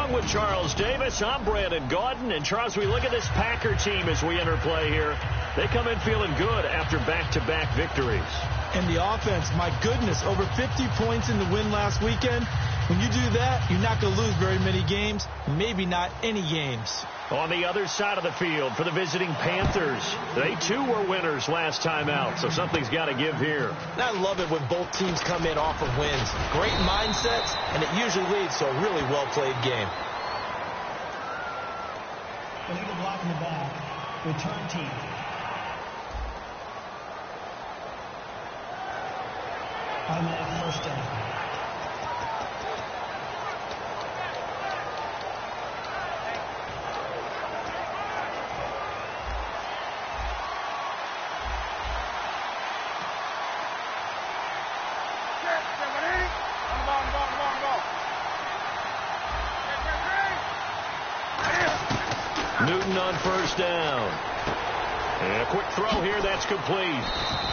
Along with Charles Davis, I'm Brandon Gaudin. And Charles, we look at this Packer team as we enter play here. They come in feeling good after back-to-back victories. And the offense, my goodness, over 50 points in the win last weekend. When you do that, you're not going to lose very many games, maybe not any games. On the other side of the field for the visiting Panthers, they too were winners last time out, so something's got to give here. And I love it when both teams come in off of wins. Great mindsets, and it usually leads to a really well-played game. Illegal block in the back. Return team. Automatic first down. Newton on first down. And a quick throw here, that's complete.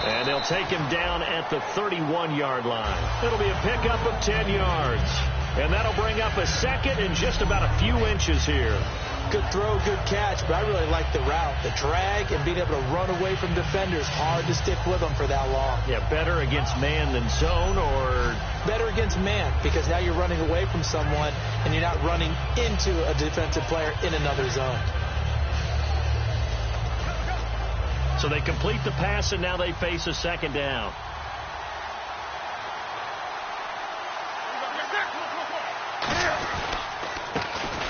And they'll take him down at the 31-yard line. It'll be a pickup of 10 yards. And that'll bring up a second and just about a few inches here. Good throw, good catch, but I really like the route. The drag and being able to run away from defenders, hard to stick with them for that long. Yeah, better against man than zone, or better against man, because now you're running away from someone and you're not running into a defensive player in another zone. So they complete the pass, and now they face a second down.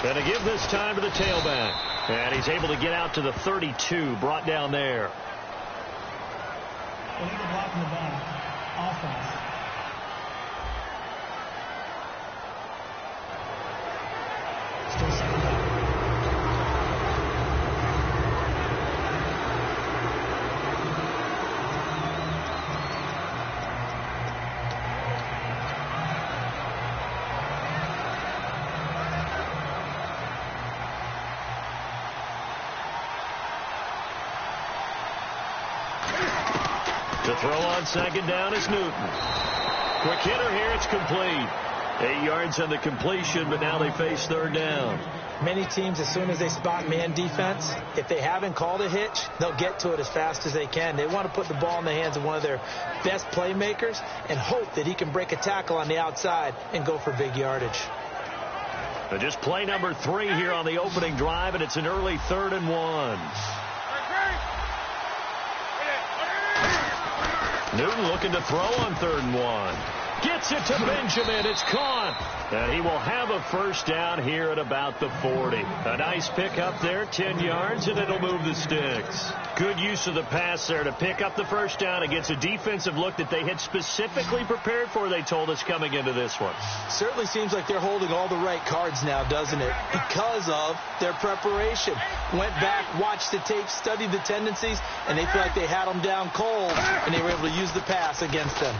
Going to give this time to the tailback. And he's able to get out to the 32, brought down there. Illegal block in the back. Offense. Still second down. To throw on second down is Newton. Quick hitter here, it's complete. 8 yards on the completion, but now they face third down. Many teams, as soon as they spot man defense, if they haven't called a hitch, they'll get to it as fast as they can. They want to put the ball in the hands of one of their best playmakers and hope that he can break a tackle on the outside and go for big yardage. So just play number 3 here on the opening drive, and it's an early 3rd and 1. Newton looking to throw on 3rd and 1. Gets it to Benjamin. It's caught. And he will have a first down here at about the 40. A nice pickup there, 10 yards, and it'll move the sticks. Good use of the pass there to pick up the first down against a defensive look that they had specifically prepared for, they told us, coming into this one. Certainly seems like they're holding all the right cards now, doesn't it? Because of their preparation. Went back, watched the tape, studied the tendencies, and they feel like they had them down cold, and they were able to use the pass against them.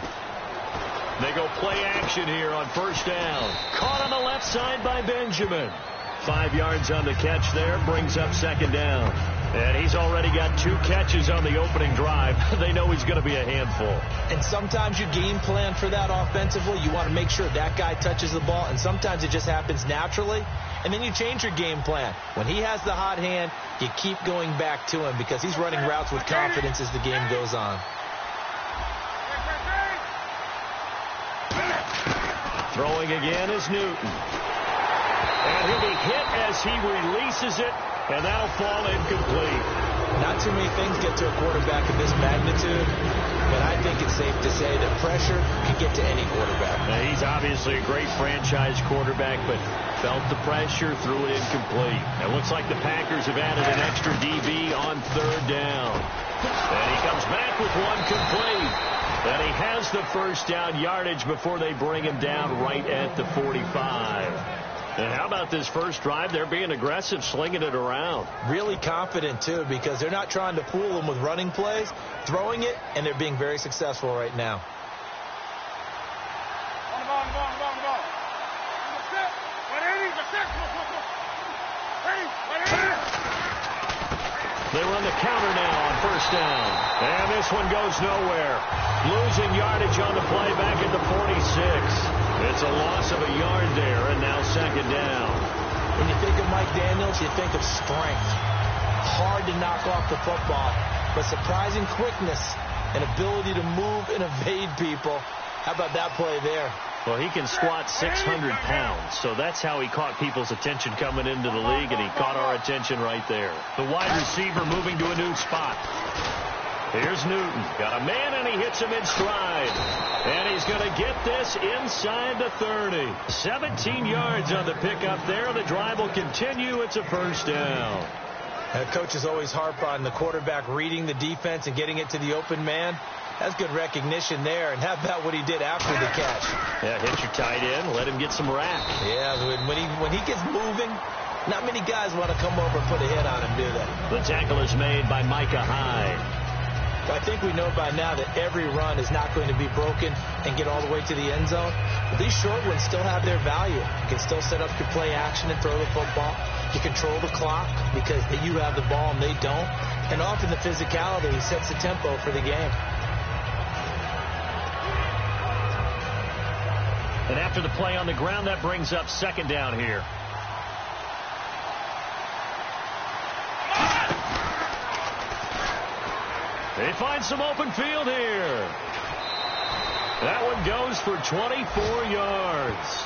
They go play action here on first down. Caught on the left side by Benjamin. 5 yards on the catch there, brings up second down. And he's already got 2 catches on the opening drive. They know he's going to be a handful. And sometimes you game plan for that offensively. You want to make sure that guy touches the ball, and sometimes it just happens naturally. And then you change your game plan. When he has the hot hand, you keep going back to him because he's running routes with confidence as the game goes on. Throwing again is Newton. And he'll be hit as he releases it, and that'll fall incomplete. Not too many things get to a quarterback of this magnitude, but I think it's safe to say that pressure can get to any quarterback. Now, he's obviously a great franchise quarterback, but felt the pressure, threw it incomplete. It looks like the Packers have added an extra DB on 3rd down. And he comes back with one complete. And he has the first down yardage before they bring him down right at the 45. And how about this first drive? They're being aggressive, slinging it around. Really confident, too, because they're not trying to fool them with running plays, throwing it, and they're being very successful right now. They run the counter now on first down. And this one goes nowhere. Losing yardage on the play back at the 46. It's a loss of a yard there, and now second down. When you think of Mike Daniels, you think of strength. Hard to knock off the football, but surprising quickness and ability to move and evade people. How about that play there? Well, he can squat 600 pounds, so that's how he caught people's attention coming into the league, and he caught our attention right there. The wide receiver moving to a new spot. Here's Newton. Got a man, and he hits him in stride. And he's going to get this inside the 30. 17 yards on the pickup there. The drive will continue. It's a first down. Coaches always harp on the quarterback reading the defense and getting it to the open man. That's good recognition there. And how about what he did after the catch? Yeah, hit your tight end. Let him get some rack. Yeah, when he gets moving, not many guys want to come over and put a hit on him, do they? The tackle is made by Micah Hyde. I think we know by now that every run is not going to be broken and get all the way to the end zone. But these short ones still have their value. You can still set up your play action and throw the football. You control the clock because you have the ball and they don't. And often the physicality sets the tempo for the game. And after the play on the ground, that brings up second down here. They find some open field here. That one goes for 24 yards.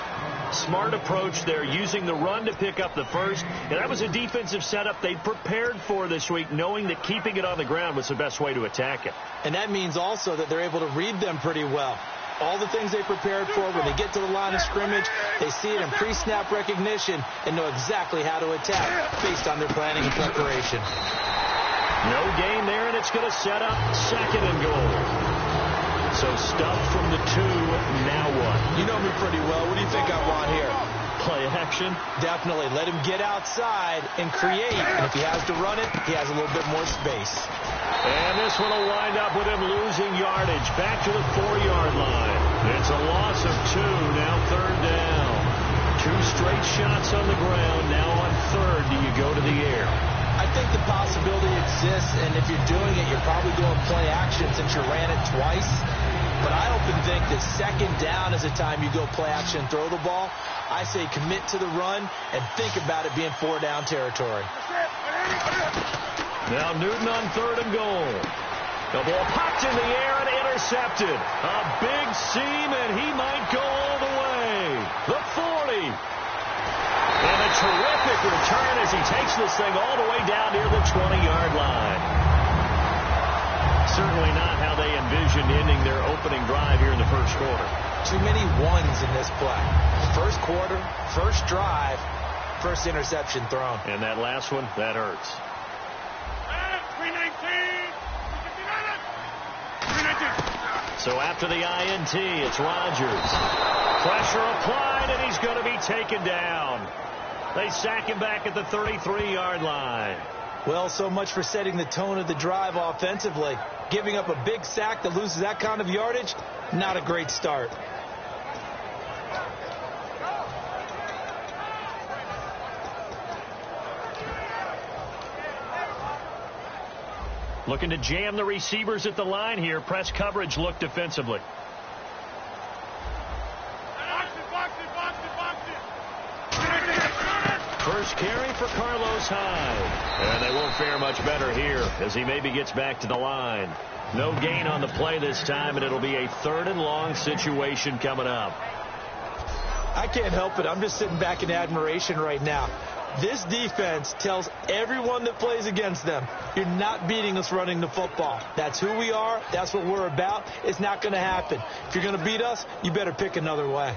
Smart approach there, using the run to pick up the first. And that was a defensive setup they prepared for this week, knowing that keeping it on the ground was the best way to attack it. And that means also that they're able to read them pretty well. All the things they prepared for, when they get to the line of scrimmage, they see it in pre-snap recognition and know exactly how to attack based on their planning and preparation. No gain there, and it's going to set up second and goal. So stuff from the 2, now what? You know me pretty well. What do you think I want here? Play action? Definitely. Let him get outside and create. And if he has to run it, he has a little bit more space. And this one will wind up with him losing yardage. Back to the 4-yard line. It's a loss of 2, now third down. 2 straight shots on the ground. Now on third, do you go to the air? I think the possibility exists, and if you're doing it, you're probably doing play action since you ran it twice. But I often think that second down is the time you go play action and throw the ball. I say commit to the run and think about it being 4-down territory. Now Newton on third and goal. The ball popped in the air and intercepted. A big seam, and he might go all the way. The 40. And a terrific return as he takes this thing all the way down near the 20-yard line. Certainly not how they envisioned ending their opening drive here in the first quarter. Too many ones in this play. First quarter, first drive, first interception thrown. And that last one, that hurts. 319. So after the INT, it's Rodgers. Pressure applied, and he's going to be taken down. They sack him back at the 33-yard line. Well, so much for setting the tone of the drive offensively. Giving up a big sack that loses that kind of yardage, not a great start. Looking to jam the receivers at the line here. Press coverage look defensively. First carry for Carlos Hyde. And they won't fare much better here as he maybe gets back to the line. No gain on the play this time, and it'll be a 3rd and long situation coming up. I can't help it. I'm just sitting back in admiration right now. This defense tells everyone that plays against them, you're not beating us running the football. That's who we are. That's what we're about. It's not going to happen. If you're going to beat us, you better pick another way.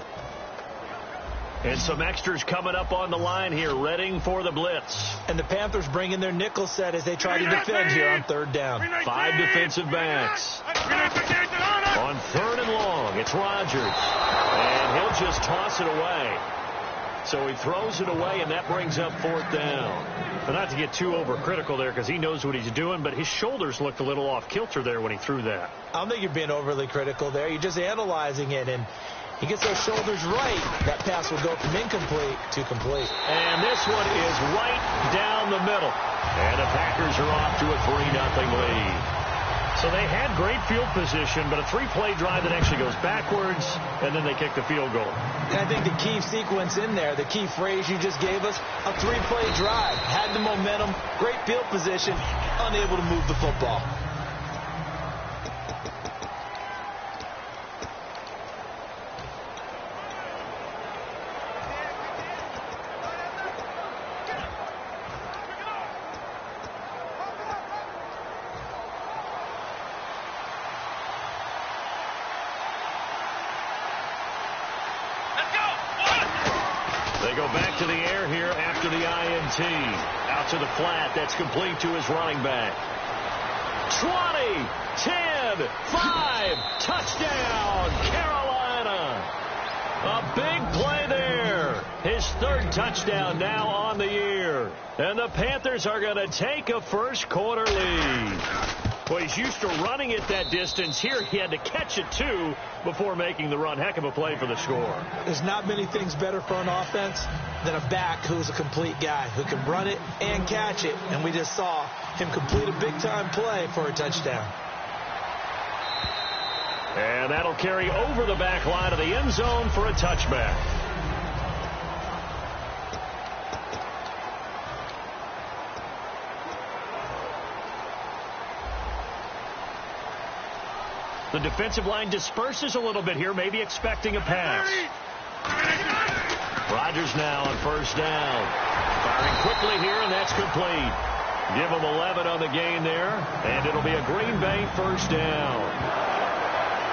And some extras coming up on the line here, readying for the blitz. And the Panthers bring in their nickel set as they try to defend here on 3rd down. 5 defensive backs. On 3rd and long, it's Rodgers. And he'll just toss it away. So he throws it away, and that brings up 4th down. But not to get too overcritical there because he knows what he's doing, but his shoulders looked a little off kilter there when he threw that. I don't think you're being overly critical there. You're just analyzing it, and he gets those shoulders right. That pass will go from incomplete to complete. And this one is right down the middle. And the Packers are off to a 3-0 lead. So they had great field position, but a three-play drive that actually goes backwards, and then they kick the field goal. And I think the key sequence in there, the key phrase you just gave us, a three-play drive. Had the momentum, great field position, unable to move the football. They go back to the air here after the INT. Out to the flat. That's complete to his running back. 20, 10, 5, touchdown, Carolina. A big play there. His third touchdown now on the year. And the Panthers are going to take a first quarter lead. Well, he's used to running it that distance. Here he had to catch it, too, before making the run. Heck of a play for the score. There's not many things better for an offense than a back who's a complete guy, who can run it and catch it. And we just saw him complete a big-time play for a touchdown. And that'll carry over the back line of the end zone for a touchback. The defensive line disperses a little bit here, maybe expecting a pass. Rodgers now on first down. Firing quickly here, and that's complete. Give him 11 on the gain there, and it'll be a Green Bay first down.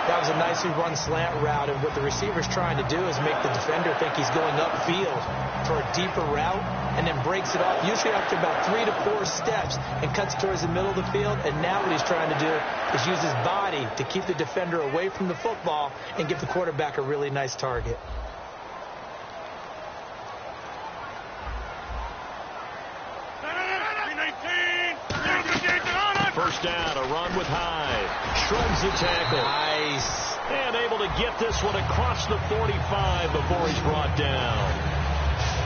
That was a nicely run slant route, and what the receiver's trying to do is make the defender think he's going upfield for a deeper route, and then breaks it off, usually after about 3 to 4 steps, and cuts towards the middle of the field. And now what he's trying to do is use his body to keep the defender away from the football and give the quarterback a really nice target. First down, a run with Hyde. Shrugs the tackle. Nice. And able to get this one across the 45 before he's brought down.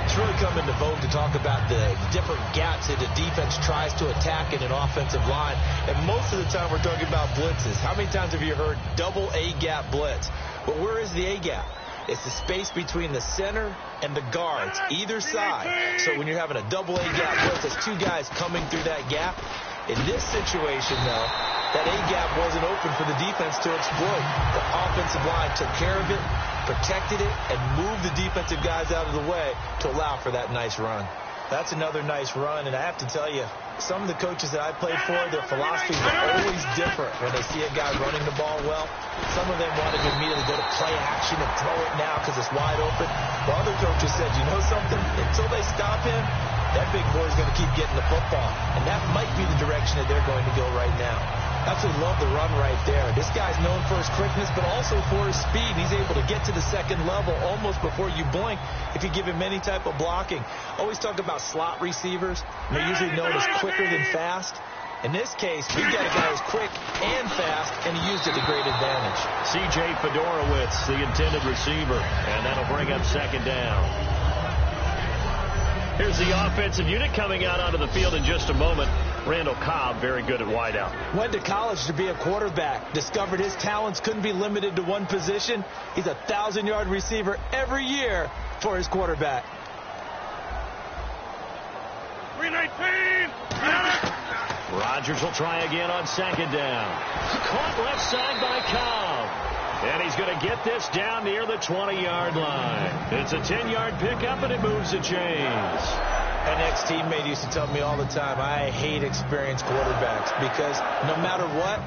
It's really come into vogue to talk about the different gaps that the defense tries to attack in an offensive line. And most of the time we're talking about blitzes. How many times have you heard double A-gap blitz? But where is the A-gap? It's the space between the center and the guards, either side. So when you're having a double A-gap blitz, there's two guys coming through that gap. In this situation, though, that A-gap wasn't open for the defense to exploit. The offensive line took care of it, protected it, and moved the defensive guys out of the way to allow for that nice run. That's another nice run, and I have to tell you, some of the coaches that I played for, their philosophies are always different when they see a guy running the ball well. Some of them wanted to immediately go to play action and throw it now because it's wide open. While other coaches said, you know something? Until they stop him, that big boy's going to keep getting the football. And that might be the direction that they're going to go right now. Absolutely love the run right there. This guy's known for his quickness, but also for his speed. He's able to get to the second level almost before you blink if you give him any type of blocking. Always talk about slot receivers. They're usually known as quicker than fast. In this case, we've got a guy who's quick and fast, and he used it to great advantage. C.J. Fedorowicz, the intended receiver, and that'll bring up second down. Here's the offensive unit coming out onto the field in just a moment. Randall Cobb, very good at wideout. Went to college to be a quarterback. Discovered his talents couldn't be limited to one position. He's a 1,000-yard receiver every year for his quarterback. 319. Rodgers will try again on second down. Caught left side by Cobb. And he's going to get this down near the 20-yard line. It's a 10-yard pickup, and it moves the chains. An ex-teammate used to tell me all the time, I hate experienced quarterbacks because no matter what,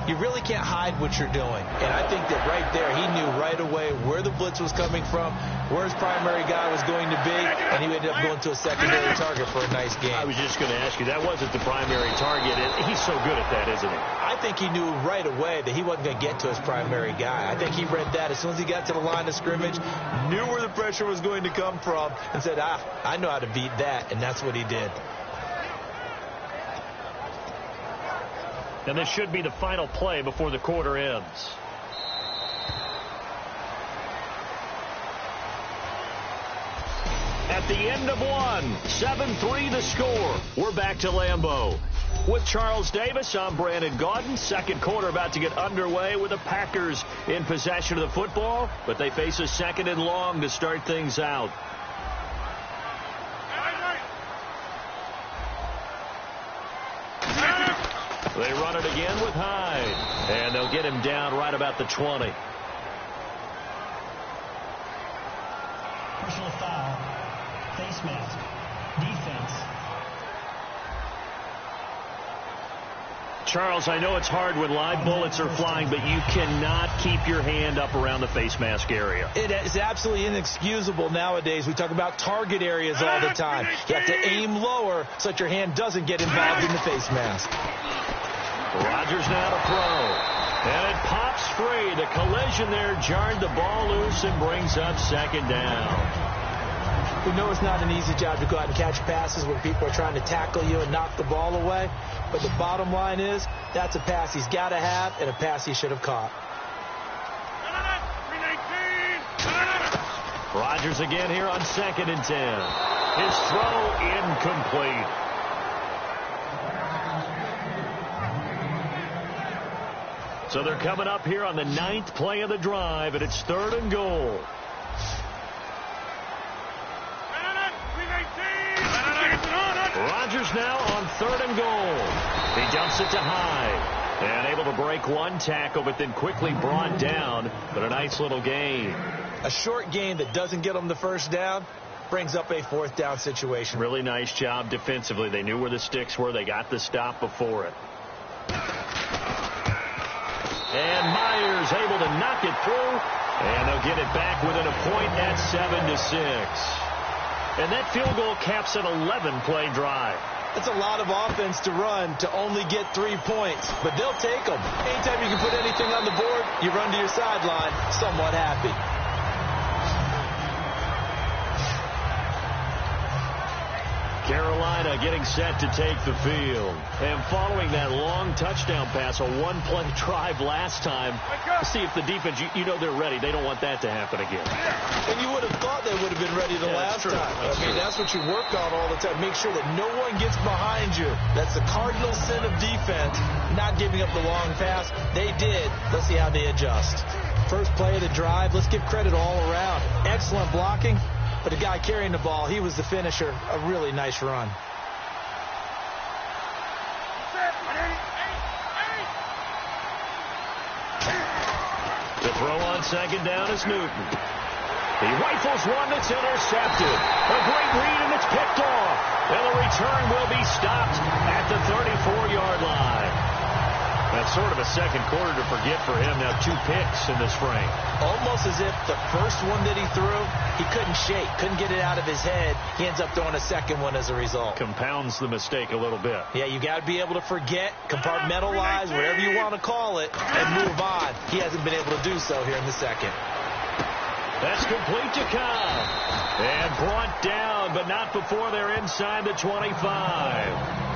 you really can't hide what you're doing. And I think that right there, he knew right away where the blitz was coming from, where his primary guy was going to be, and he ended up going to a secondary target for a nice game. I was just going to ask you, that wasn't the primary target. He's so good at that, isn't he? I think he knew right away that he wasn't going to get to his primary guy. I think he read that as soon as he got to the line of scrimmage, knew where the pressure was going to come from, and said, I know how to beat that, and that's what he did. And this should be the final play before the quarter ends. At the end of one, 7-3 the score. We're back to Lambeau. With Charles Davis, I'm Brandon Gaudin. Second quarter about to get underway with the Packers in possession of the football, but they face a second and long to start things out. They run it again with Hyde, and they'll get him down right about the 20. Personal foul. Face mask. Defense. Charles, I know it's hard when live bullets are flying, but you cannot keep your hand up around the face mask area. It is absolutely inexcusable nowadays. We talk about target areas all the time. You have to aim lower so that your hand doesn't get involved in the face mask. Rodgers now to throw. And it pops free. The collision there jarred the ball loose and brings up second down. We know it's not an easy job to go out and catch passes when people are trying to tackle you and knock the ball away. But the bottom line is, that's a pass he's got to have and a pass he should have caught. Rodgers again here on 2nd and 10. His throw incomplete. So they're coming up here on the 9th play of the drive, and it's 3rd and goal. Rodgers now on 3rd and goal. He dumps it to Hyde. And able to break one tackle, but then quickly brought down. But a nice little gain. A short gain that doesn't get them the first down brings up a 4th down situation. Really nice job defensively. They knew where the sticks were. They got the stop before it. And Myers able to knock it through. And they'll get it back within a point at 7-6. And that field goal caps an 11-play drive. That's a lot of offense to run to only get 3 points, but they'll take them. Anytime you can put anything on the board, you run to your sideline somewhat happy. Carolina getting set to take the field. And following that long touchdown pass, a one-play drive last time, see if the defense, you know they're ready. They don't want that to happen again. And you would have thought they would have been ready the last time. That's what you work on all the time. Make sure that no one gets behind you. That's the cardinal sin of defense, not giving up the long pass. They did. Let's see how they adjust. First play of the drive, let's give credit all around. Excellent blocking. But the guy carrying the ball, he was the finisher. A really nice run. The throw on 2nd down is Newton. He rifles one that's intercepted. A great read, and it's picked off. And the return will be stopped at the 34-yard line. That's sort of a second quarter to forget for him. Now 2 picks in this frame. Almost as if the first one that he threw, he couldn't shake, couldn't get it out of his head. He ends up throwing a second one as a result. Compounds the mistake a little bit. Yeah, you got to be able to forget, compartmentalize, whatever you want to call it, and move on. He hasn't been able to do so here in the second. That's complete to Cobb. And brought down, but not before they're inside the 25.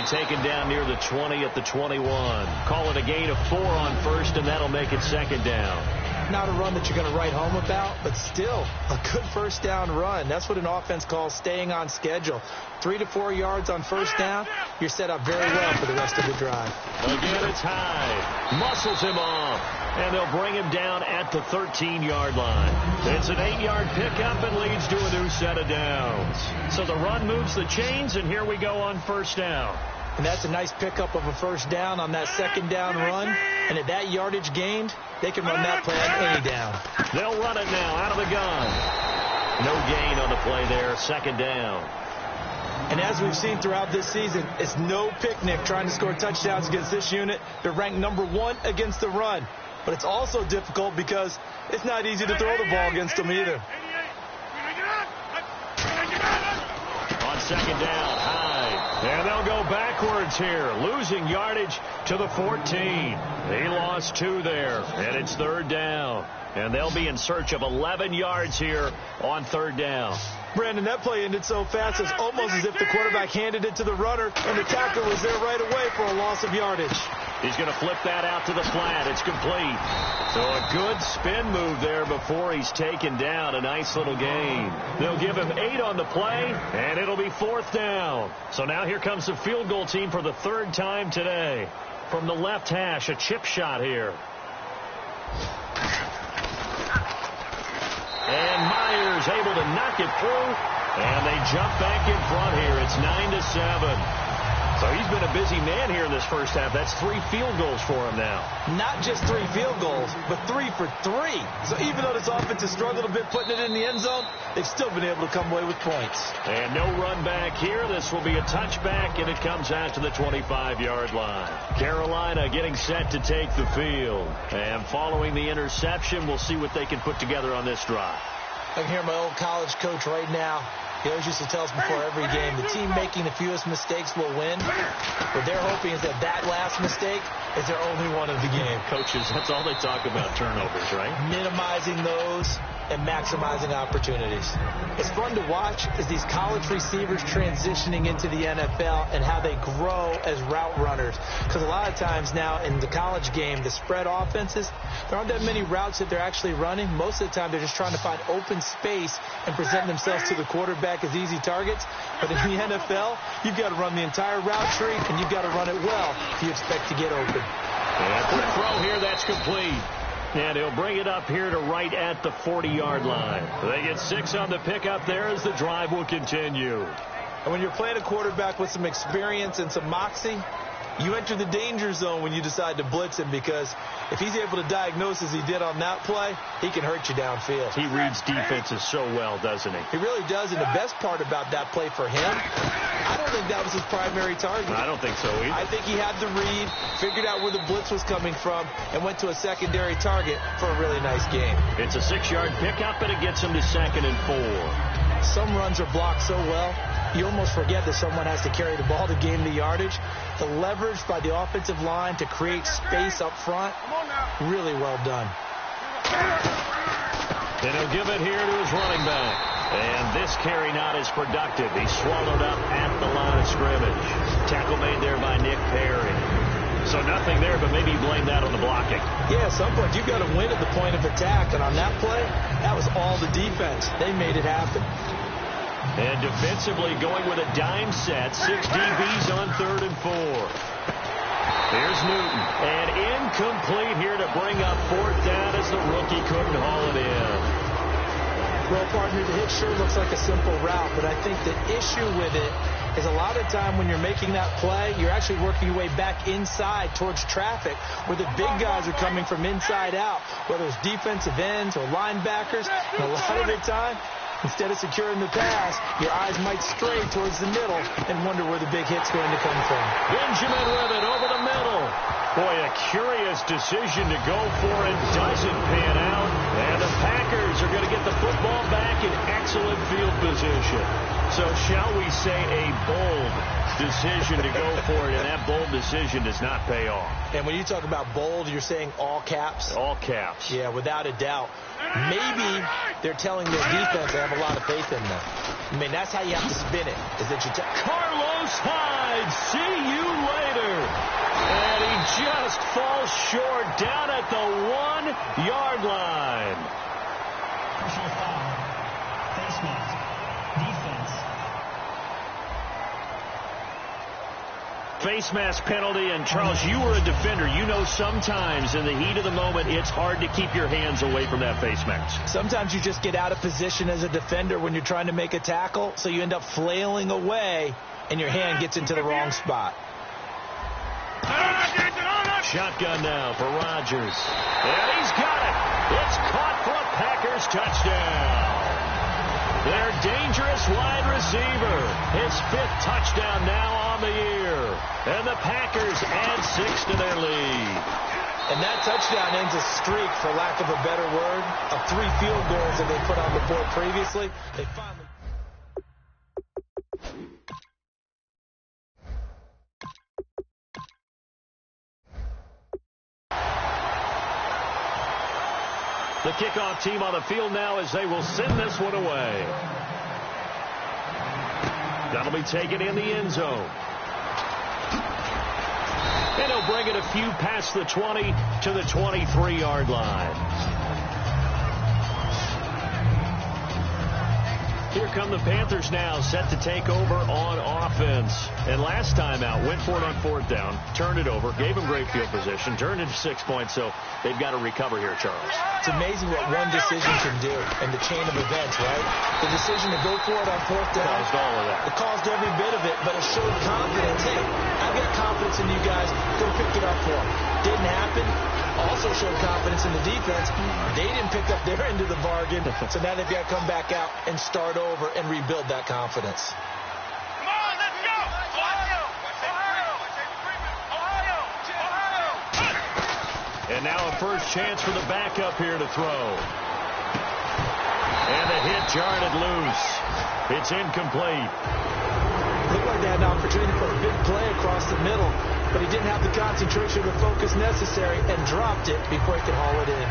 Taken down near the 20 at the 21. Call it a gain of 4 on first, and that'll make it 2nd down. Not a run that you're going to write home about, but still a good first down run. That's what an offense calls staying on schedule. 3 to 4 yards on first down, you're set up very well for the rest of the drive. Again, it's Hyde. Muscles him off, and they'll bring him down at the 13-yard line. It's an 8-yard pickup and leads to a new set of downs. So the run moves the chains, and here we go on first down. And that's a nice pickup of a first down on that 2nd down run. And at that yardage gained, they can run that play on any down. They'll run it now out of the gun. No gain on the play there, 2nd down. And as we've seen throughout this season, it's no picnic trying to score touchdowns against this unit. They're ranked number 1 against the run. But it's also difficult because it's not easy to throw the ball against them either. On 2nd down, Hyde. And they'll go backwards here, losing yardage to the 14. He lost 2 there, and it's 3rd down. And they'll be in search of 11 yards here on 3rd down. Brandon, that play ended so fast, it's almost as if the quarterback handed it to the runner, and the tackle was there right away for a loss of yardage. He's going to flip that out to the flat. It's complete. So a good spin move there before he's taken down. A nice little gain. They'll give him 8 on the play, and it'll be 4th down. So now here comes the field goal team for the 3rd time today. From the left hash, a chip shot here. And Myers able to knock it through, and they jump back in front here. It's 9-7. So he's been a busy man here in this first half. That's 3 field goals for him now. Not just 3 field goals, but 3 for 3. So even though this offense has struggled a bit putting it in the end zone, they've still been able to come away with points. And no run back here. This will be a touchback, and it comes out to the 25-yard line. Carolina getting set to take the field. And following the interception, we'll see what they can put together on this drive. I can hear my old college coach right now. He always used to tell us before every game, the team making the fewest mistakes will win. What they're hoping is that last mistake is their only one of the game. Coaches, that's all they talk about, turnovers, right? Minimizing those and maximizing opportunities. It's fun to watch as these college receivers transitioning into the NFL and how they grow as route runners. Because a lot of times now in the college game, the spread offenses, there aren't that many routes that they're actually running. Most of the time, they're just trying to find open space and present themselves to the quarterback as easy targets. But in the NFL, you've got to run the entire route tree, and you've got to run it well if you expect to get open. And quick throw here, that's complete. And he'll bring it up here to right at the 40-yard line. They get 6 on the pickup there as the drive will continue. And when you're playing a quarterback with some experience and some moxie, you enter the danger zone when you decide to blitz him, because if he's able to diagnose as he did on that play, he can hurt you downfield. He reads defenses so well, doesn't he? He really does, and the best part about that play for him, I don't think that was his primary target. I don't think so either. I think he had the read, figured out where the blitz was coming from, and went to a secondary target for a really nice game. It's a 6-yard pickup, and it gets him to 2nd and 4. Some runs are blocked so well, you almost forget that someone has to carry the ball to gain the yardage. The leverage by the offensive line to create space up front, really well done. And he'll give it here to his running back. And this carry not as productive. He's swallowed up at the line of scrimmage. Tackle made there by Nick Perry. So nothing there, but maybe you blame that on the blocking. Yeah, at some point you've got to win at the point of attack. And on that play, that was all the defense. They made it happen. And defensively going with a dime set. 6 DBs on 3rd and 4. Here's Newton. And incomplete here to bring up 4th down as the rookie couldn't haul it in. Well, partner, the hit sure looks like a simple route, but I think the issue with it is a lot of time when you're making that play, you're actually working your way back inside towards traffic where the big guys are coming from inside out, whether it's defensive ends or linebackers. And a lot of the time, instead of securing the pass, your eyes might stray towards the middle and wonder where the big hit's going to come from. Benjamin with it over the middle. Boy, a curious decision to go for it. Doesn't pan out. And the Packers are going to get the football back in excellent field position. So shall we say a bold decision to go for it, and that bold decision does not pay off. And when you talk about bold, you're saying all caps? All caps. Yeah, without a doubt. Maybe they're telling their defense they have a lot of faith in them. I mean, that's how you have to spin it. Is that you Carlos Hyde, see you later. And he just falls short down at the 1-yard line. Personal foul. Face mask. Defense. Face mask penalty, and Charles, you were a defender. You know sometimes in the heat of the moment, it's hard to keep your hands away from that face mask. Sometimes you just get out of position as a defender when you're trying to make a tackle, so you end up flailing away, and your hand gets into the wrong spot. Shotgun now for Rodgers. And he's got it. It's caught for a Packers touchdown. Their dangerous wide receiver. His 5th touchdown now on the year. And the Packers add 6 to their lead. And that touchdown ends a streak, for lack of a better word, of 3 field goals that they put on the board previously. They finally... The kickoff team on the field now as they will send this one away. That'll be taken in the end zone. And he'll bring it a few past the 20 to the 23-yard line. Here come the Panthers now, set to take over on offense. And last time out, went for it on fourth down, turned it over, gave them great field position, turned into 6 points, so they've got to recover here, Charles. It's amazing what one decision can do in the chain of events, right? The decision to go for it on fourth down. Caused all of that. It caused every bit of it, but it showed confidence. Hey, I've got confidence in you guys. Go pick it up for them. Didn't happen. Also showed confidence in the defense. They didn't pick up their end of the bargain, so now they've got to come back out and start over and rebuild that confidence. Come on, let's go! Ohio! And now a first chance for the backup here to throw. And the hit jarred it loose. It's incomplete. Looked like they had an opportunity for a big play across the middle, but he didn't have the concentration or the focus necessary and dropped it before he could haul it in.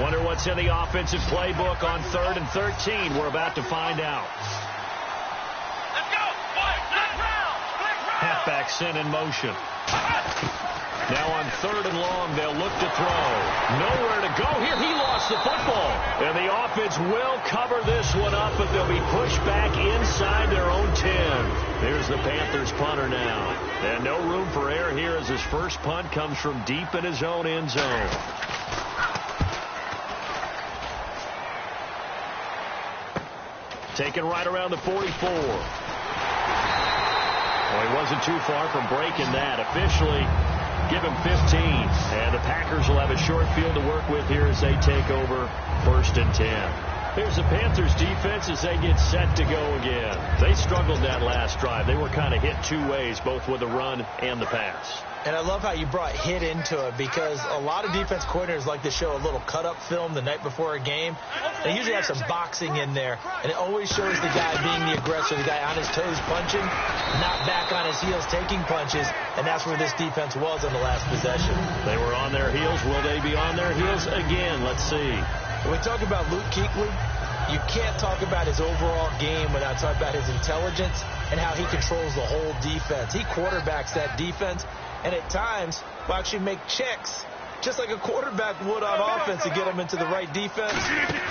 Wonder what's in the offensive playbook on 3rd and 13. We're about to find out. Let's go! Black round! Halfback sent in motion. Now on 3rd and long, they'll look to throw. Nowhere to go here. He lost the football. And the offense will cover this one up, but they'll be pushed back inside their own 10. There's the Panthers punter now. And no room for error here as his first punt comes from deep in his own end zone. Taken right around the 44. Well, he wasn't too far from breaking that. Officially, give him 15. And the Packers will have a short field to work with here as they take over 1st and 10. Here's the Panthers defense as they get set to go again. They struggled that last drive. They were kind of hit two ways, both with the run and the pass. And I love how you brought hit into it, because a lot of defense coordinators like to show a little cut-up film the night before a game. They usually have some boxing in there, and it always shows the guy being the aggressor, the guy on his toes punching, not back on his heels taking punches, and that's where this defense was on the last possession. They were on their heels. Will they be on their heels again? Let's see. When we talk about Luke Kuechly, you can't talk about his overall game without talking about his intelligence and how he controls the whole defense. He quarterbacks that defense, and at times will actually make checks, just like a quarterback would on offense, to get them into the right defense.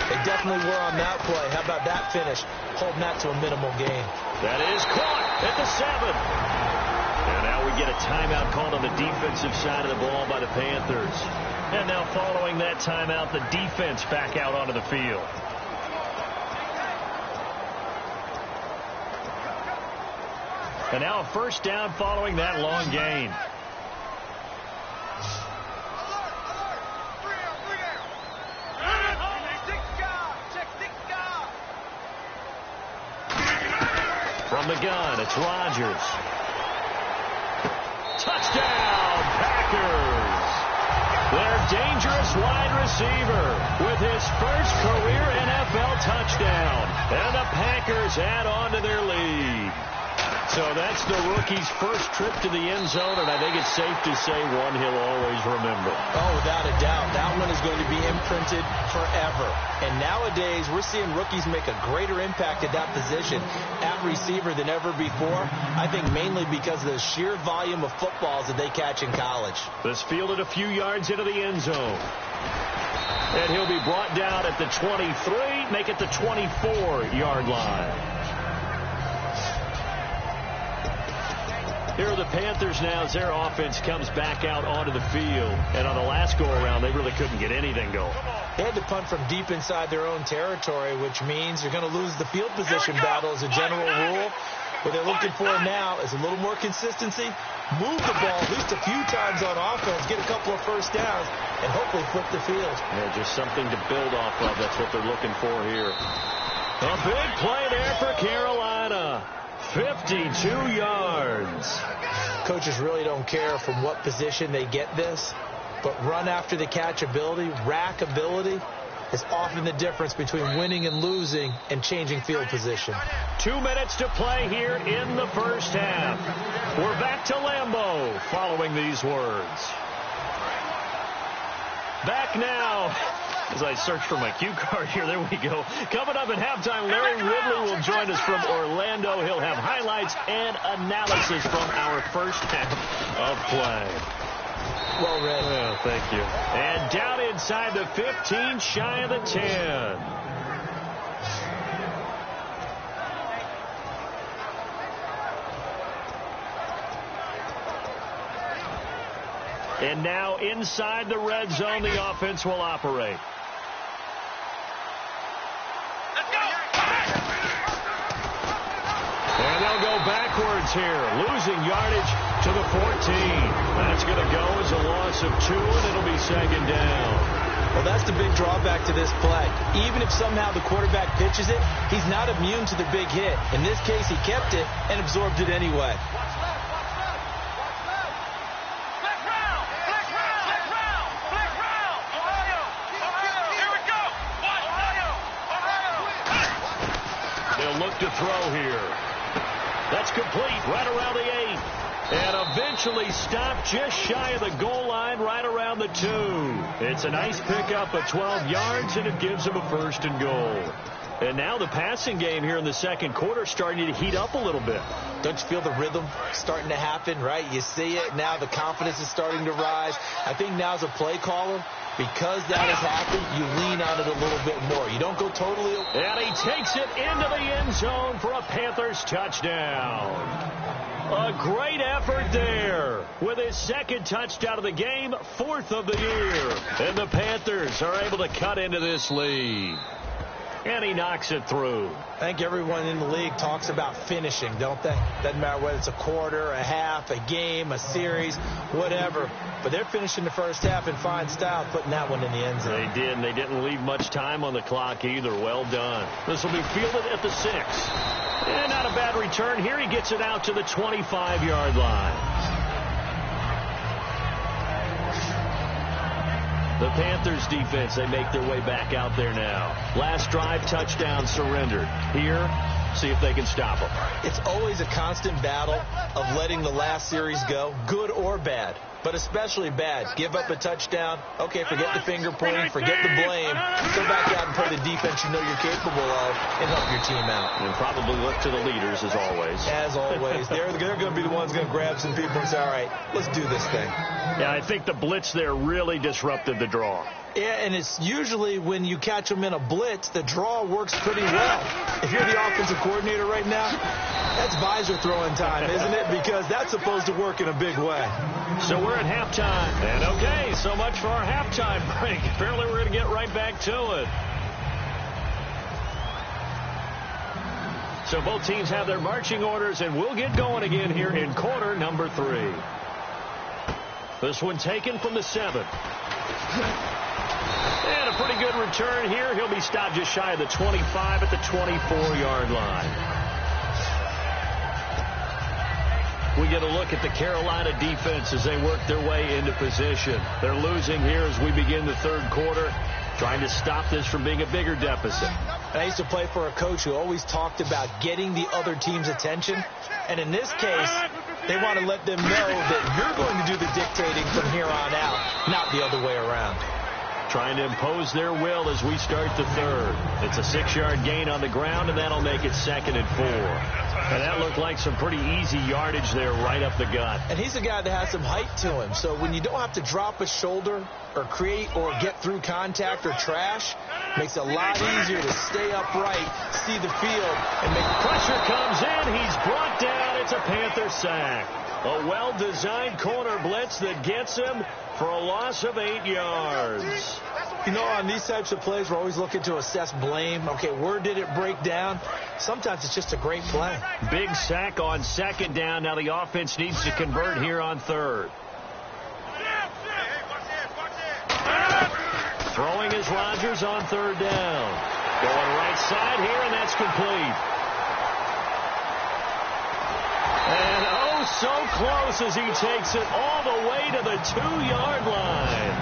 They definitely were on that play. How about that finish, holding that to a minimal gain? That is caught at the 7. And now we get a timeout called on the defensive side of the ball by the Panthers. And now following that timeout, the defense back out onto the field. And now a first down following that long gain. From the gun, it's Rodgers. Touchdown, Packers! Their dangerous wide receiver with his first career NFL touchdown. And the Packers add on to their lead. So that's the rookie's first trip to the end zone, and I think it's safe to say one he'll always remember. Oh, without a doubt. That one is going to be imprinted forever. And nowadays, we're seeing rookies make a greater impact at that position at receiver than ever before. I think mainly because of the sheer volume of footballs that they catch in college. This fielded a few yards into the end zone. And he'll be brought down at the 23, make it the 24-yard line. Here are the Panthers now as their offense comes back out onto the field. And on the last go-around, they really couldn't get anything going. They had to punt from deep inside their own territory, which means you're going to lose the field position battle as a general rule. What they're looking for now is a little more consistency, move the ball at least a few times on offense, get a couple of first downs, and hopefully flip the field. Yeah, just something to build off of. That's what they're looking for here. A big play there for Carolina. 52 yards. Coaches really don't care from what position they get this, but run after the catch ability, rack ability, is often the difference between winning and losing and changing field position. 2 minutes to play here in the first half. We're back to Lambeau following these words. Back now As I search for my cue card here, there we go. Coming up at halftime, Larry Ridley will join us from Orlando. He'll have highlights and analysis from our first half of play. Well read. Oh, thank you. And down inside the 15, shy of the 10. And now inside the red zone, the offense will operate. And they'll go backwards here, losing yardage to the 14. That's going to go as a loss of 2, and it'll be second down. Well, that's the big drawback to this play. Even if somehow the quarterback pitches it, he's not immune to the big hit. In this case, he kept it and absorbed it anyway. Look to throw here. That's complete right around the 8. And eventually stopped just shy of the goal line right around the 2. It's a nice pickup of 12 yards, and it gives them a 1st and goal. And now the passing game here in the second quarter starting to heat up a little bit. Don't you feel the rhythm starting to happen, right? You see it. Now the confidence is starting to rise. I think now as a play caller, because that has happened, you lean on it a little bit more. You don't go totally. And he takes it into the end zone for a Panthers touchdown. A great effort there with his second touchdown of the game, 4th of the year. And the Panthers are able to cut into this lead. And he knocks it through. I think everyone in the league talks about finishing, don't they? Doesn't matter whether it's a quarter, a half, a game, a series, whatever. But they're finishing the first half in fine style, putting that one in the end zone. They did, and they didn't leave much time on the clock either. Well done. This will be fielded at the 6. And not a bad return here. He gets it out to the 25-yard line. The Panthers defense, they make their way back out there now. Last drive, touchdown surrendered. Here, see if they can stop them. It's always a constant battle of letting the last series go, good or bad, but especially bad. Give up a touchdown. Okay, forget the finger pointing, forget the blame. Go back out and play the defense you know you're capable of and help your team out. And probably look to the leaders, as always. As always. They're going to be the ones going to grab some people and say, all right, let's do this thing. Yeah, I think the blitz there really disrupted the draw. Yeah, and it's usually when you catch them in a blitz, the draw works pretty well. If you're the offensive coordinator right now, that's visor throwing time, isn't it? Because that's supposed to work in a big way. So we're at halftime. And okay, so much for our halftime break. Apparently we're going to get right back to it. So both teams have their marching orders, and we'll get going again here in quarter number 3. This one taken from the 7. And a pretty good return here. He'll be stopped just shy of the 25 at the 24-yard line. We get a look at the Carolina defense as they work their way into position. They're losing here as we begin the third quarter, trying to stop this from being a bigger deficit. I used to play for a coach who always talked about getting the other team's attention. And in this case, they want to let them know that you're going to do the dictating from here on out, not the other way around. Trying to impose their will as we start the third. It's a 6-yard gain on the ground, and that'll make it 2nd and 4. And that looked like some pretty easy yardage there right up the gut. And he's a guy that has some height to him. So when you don't have to drop a shoulder or create or get through contact or trash, makes it a lot easier to stay upright, see the field, and make pressure comes in. He's brought down. It's a Panther sack. A well-designed corner blitz that gets him for a loss of 8 yards. You know, on these types of plays, we're always looking to assess blame. Okay, where did it break down? Sometimes it's just a great play. Big sack on 2nd down. Now the offense needs to convert here on 3rd. Throwing is Rodgers on 3rd down. Going right side here, and that's complete. And oh, so close as he takes it all the way to the 2-yard line.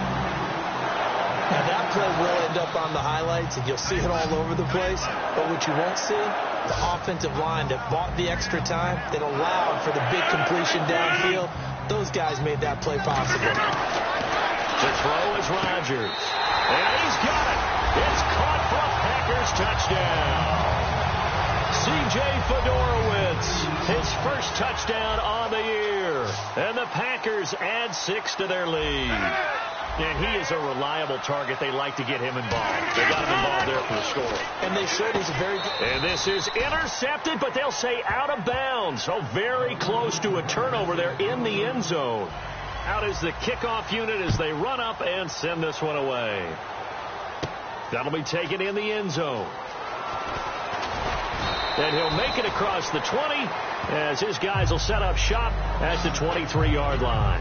Now that play will end up on the highlights, and you'll see it all over the place. But what you won't see, the offensive line that bought the extra time, that allowed for the big completion downfield, those guys made that play possible. To throw is Rodgers. And he's got it. T.J. Fedorowicz, his first touchdown on the year. And the Packers add 6 to their lead. And he is a reliable target. They like to get him involved. They got him involved there for the score. And they showed he's a very good... And this is intercepted, but they'll say out of bounds. So very close to a turnover there in the end zone. Out is the kickoff unit as they run up and send this one away. That'll be taken in the end zone. And he'll make it across the 20 as his guys will set up shop at the 23-yard line.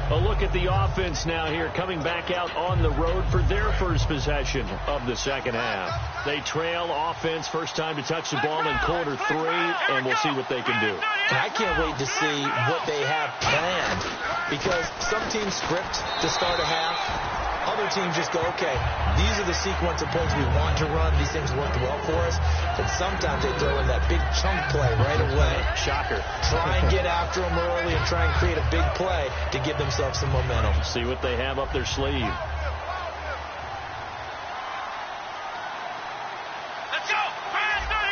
A look at the offense now here, coming back out on the road for their first possession of the second half. They trail offense, first time to touch the ball in quarter 3, and we'll see what they can do. And I can't wait to see what they have planned, because some teams script to start a half. Other teams just go, okay, these are the sequence of plays we want to run. These things worked well for us. But sometimes they throw in that big chunk play right away. Shocker. Try and get after them early and try and create a big play to give themselves some momentum. See what they have up their sleeve. Let's go. Pass 38.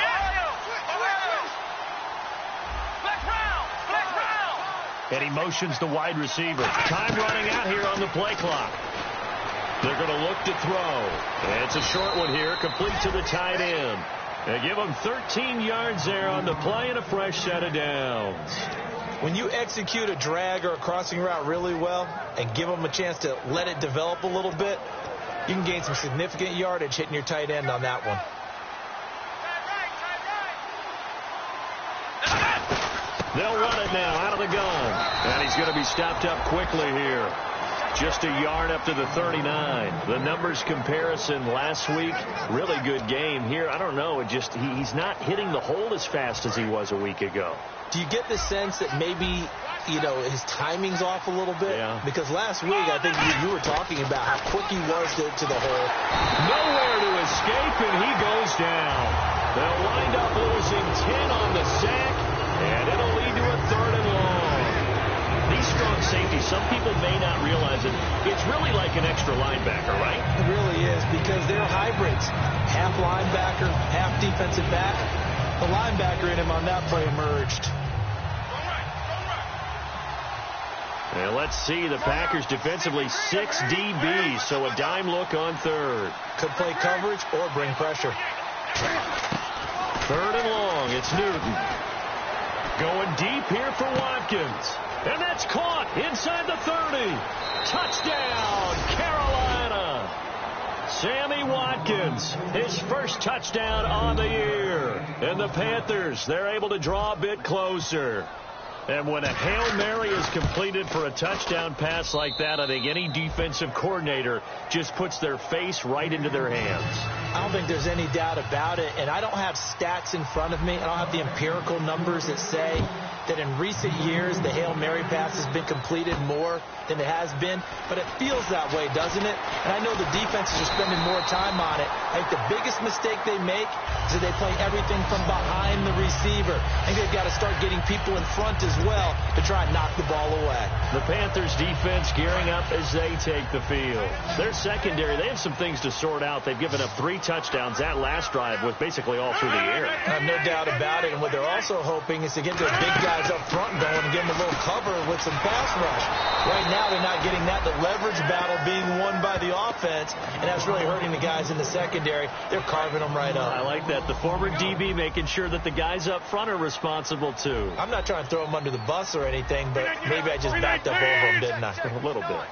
Black round. And he motions the wide receiver. Time running out here on the play clock. They're going to look to throw. And it's a short one here, complete to the tight end. They give him 13 yards there on the play and a fresh set of downs. When you execute a drag or a crossing route really well and give them a chance to let it develop a little bit, you can gain some significant yardage hitting your tight end on that one. They'll run it now out of the gun. And he's going to be stopped up quickly here. Just a yard up to the 39. The numbers comparison last week, really good game here. I don't know, he's not hitting the hole as fast as he was a week ago. Do you get the sense that maybe, his timing's off a little bit? Yeah. Because last week, I think you were talking about how quick he was to the hole. Nowhere to escape, and he goes down. They'll wind up losing 10 on the sack, and it'll lead to a 3rd and long. These strong safeties, some people may not realize it. It's really like an extra linebacker, right? It really is, because they're hybrids. Half linebacker, half defensive back. The linebacker in him on that play emerged. And let's see, the Packers defensively 6 DBs, so a dime look on 3rd. Could play coverage or bring pressure. 3rd and long, it's Newton. Going deep here for Watkins. And that's caught inside the 30. Touchdown, Carolina. Sammy Watkins, his first touchdown on the year. And the Panthers, they're able to draw a bit closer. And when a Hail Mary is completed for a touchdown pass like that, I think any defensive coordinator just puts their face right into their hands. I don't think there's any doubt about it. And I don't have stats in front of me. I don't have the empirical numbers that say that in recent years the Hail Mary pass has been completed more than it has been. But it feels that way, doesn't it? And I know the defenses are spending more time on it. I think the biggest mistake they make is that they play everything from behind the receiver. I think they've got to start getting people in front as well to try and knock the ball away. The Panthers defense gearing up as they take the field. Their secondary, they have some things to sort out. They've given up 3 touchdowns. That last drive was basically all through the air. No doubt about it. And what they're also hoping is to get their big guys up front going and give them a little cover with some pass rush. Right now they're not getting that. The leverage battle being won by the offense, and that's really hurting the guys in the secondary. They're carving them right up. I like that. The former DB making sure that the guys up front are responsible too. I'm not trying to throw them under the bus or anything, but maybe I just backed up over them, didn't I? A little bit.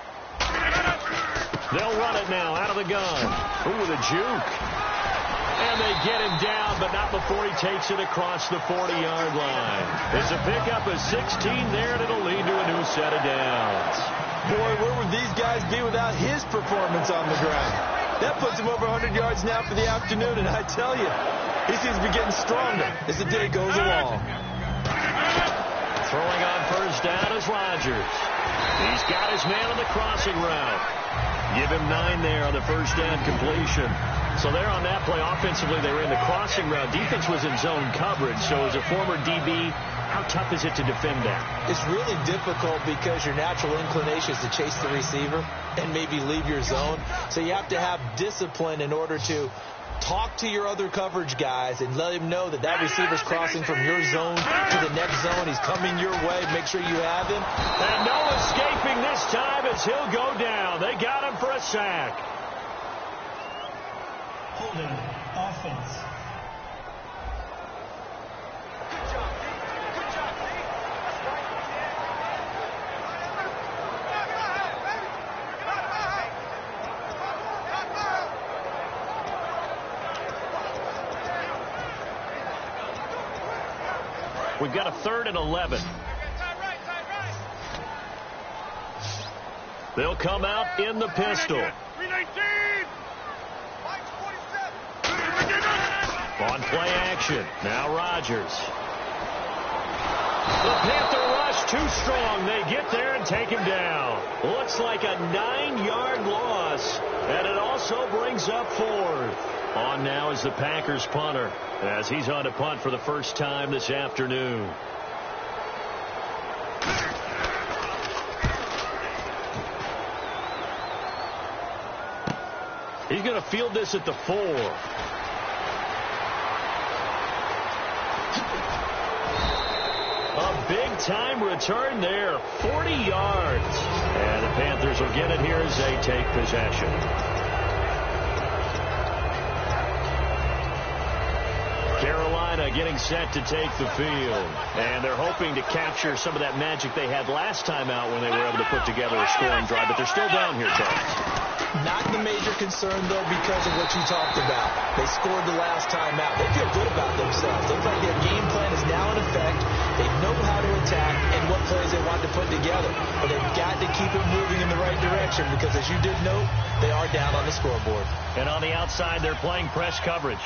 They'll run it now out of the gun. Ooh, with a juke. And they get him down, but not before he takes it across the 40-yard line. It's a pickup of 16 there, and it'll lead to a new set of downs. Boy, where would these guys be without his performance on the ground? That puts him over 100 yards now for the afternoon, and I tell you, he seems to be getting stronger as the day goes along. Throwing on first down is Rodgers. He's got his man on the crossing route. Give him 9 there on the first down completion. So there on that play, offensively, they were in the crossing route. Defense was in zone coverage. So as a former DB, how tough is it to defend that? It's really difficult because your natural inclination is to chase the receiver and maybe leave your zone. So you have to have discipline in order to talk to your other coverage guys and let him know that that receiver's crossing from your zone to the next zone. He's coming your way. Make sure you have him. And no escaping this time as he'll go down. They got him for a sack. Holding offense. We've got a 3rd and 11. They'll come out in the pistol. On play action. Now Rodgers. The Panther rush too strong. They get there and take him down. Looks like a 9-yard loss. And it also brings up 4th. On now is the Packers punter as he's on to punt for the first time this afternoon. He's going to field this at the 4. A big-time return there, 40 yards. And the Panthers will get it here as they take possession. Carolina getting set to take the field. And they're hoping to capture some of that magic they had last time out when they were able to put together a scoring drive. But they're still down here, Charles. Not the major concern, though, because of what you talked about. They scored the last time out. They feel good about themselves. Looks like their game plan is now in effect. They know how to attack and what plays they want to put together. But they've got to keep it moving in the right direction because, as you did note, they are down on the scoreboard. And on the outside, they're playing press coverage.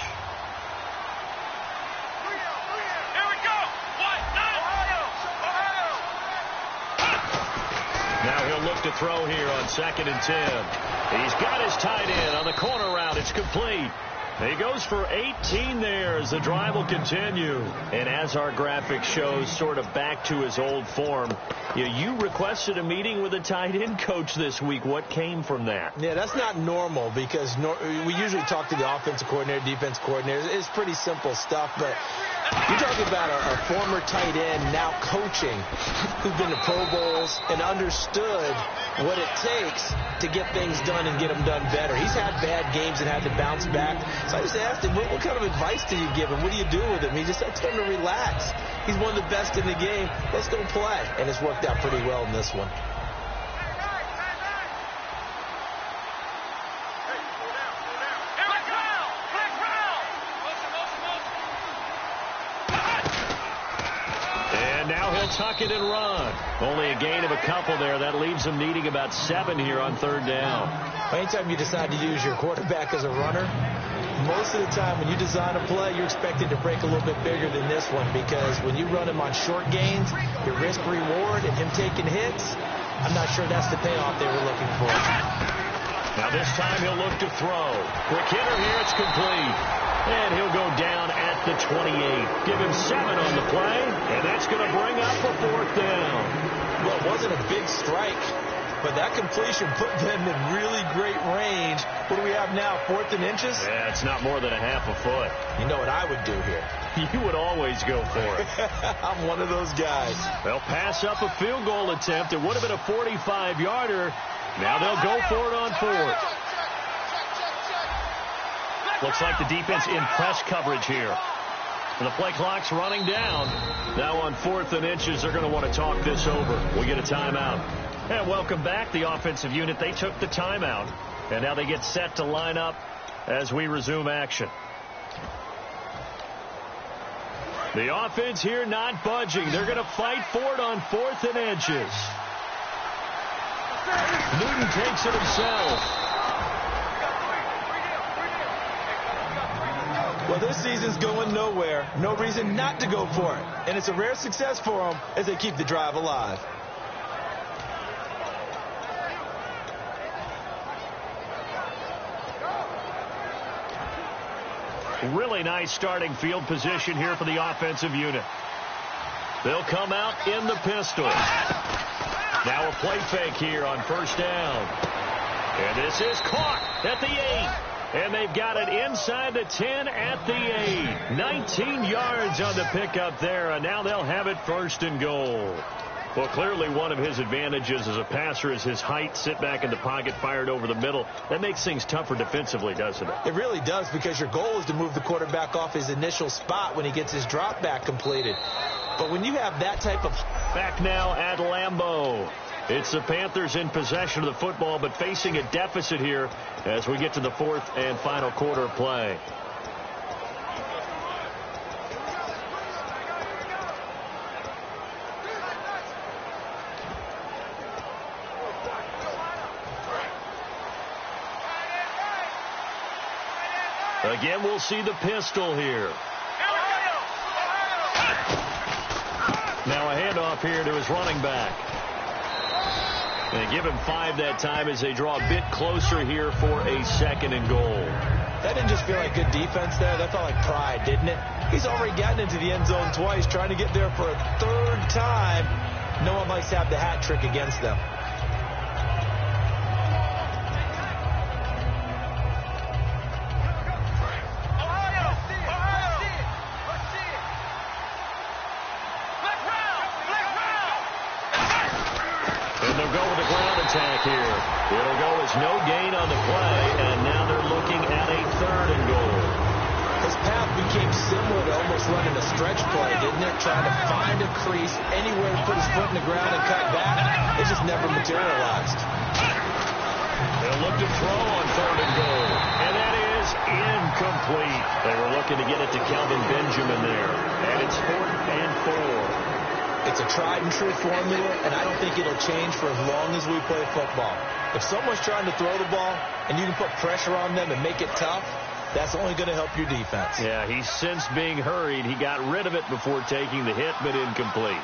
Now he'll look to throw here on 2nd and 10. He's got his tight end on the corner route. It's complete. He goes for 18 there as the drive will continue. And as our graphic shows, sort of back to his old form. You requested a meeting with a tight end coach this week. What came from that? Yeah, that's not normal because we usually talk to the offensive coordinator, defense coordinator. It's pretty simple stuff, but you're talking about a former tight end now coaching who's been to Pro Bowls and understood what it takes to get things done and get them done better. He's had bad games and had to bounce back. So I just asked him, what kind of advice do you give him? What do you do with him? He just said, tell him to relax. He's one of the best in the game. Let's go play. And it's worked out pretty well in this one. Tuck it and run. Only a gain of a couple there. That leaves them needing about 7 here on 3rd down. Anytime you decide to use your quarterback as a runner, most of the time when you design a play, you're expected to break a little bit bigger than this one because when you run him on short gains, your risk-reward and him taking hits, I'm not sure that's the payoff they were looking for. Now this time he'll look to throw. Quick hitter here. It's complete. And he'll go down at the 28. Give him 7 on the play, and that's going to bring up a 4th down. Well, it wasn't a big strike, but that completion put them in really great range. What do we have now, 4th and inches? Yeah, it's not more than a half a foot. You know what I would do here? You would always go for it. I'm one of those guys. They'll pass up a field goal attempt. It would have been a 45-yarder. Now they'll go for it on 4th. Looks like the defense in press coverage here. And the play clock's running down. Now on 4th and inches, they're going to want to talk this over. We get a timeout. And welcome back, the offensive unit. They took the timeout. And now they get set to line up as we resume action. The offense here not budging. They're going to fight for it on 4th and inches. Newton takes it himself. Well, this season's going nowhere. No reason not to go for it. And it's a rare success for them as they keep the drive alive. Really nice starting field position here for the offensive unit. They'll come out in the pistol. Now a play fake here on 1st down. And this is caught at the 8. And they've got it inside the 10 at the 8. 19 yards on the pickup there, and now they'll have it 1st and goal. Well, clearly one of his advantages as a passer is his height. Sit back in the pocket, fired over the middle. That makes things tougher defensively, doesn't it? It really does, because your goal is to move the quarterback off his initial spot when he gets his drop back completed. But when you have that type of... Back now at Lambeau. It's the Panthers in possession of the football, but facing a deficit here as we get to the 4th and final quarter of play. Again, we'll see the pistol here. Now a handoff here to his running back. They give him 5 that time as they draw a bit closer here for a 2nd and goal. That didn't just feel like good defense there. That felt like pride, didn't it? He's already gotten into the end zone twice, trying to get there for a 3rd time. No one likes to have the hat trick against them. Here. It'll go as no gain on the play, and now they're looking at a 3rd and goal. His path became similar to almost running a stretch play, didn't it? Trying to find a crease, anywhere to put his foot in the ground and cut back. It just never materialized. They'll look to throw on 3rd and goal, and that is incomplete. They were looking to get it to Kelvin Benjamin there, and it's 4th and 4. It's a tried-and-true formula, and I don't think it'll change for as long as we play football. If someone's trying to throw the ball and you can put pressure on them and make it tough, that's only going to help your defense. Yeah, he's since being hurried. He got rid of it before taking the hit, but incomplete.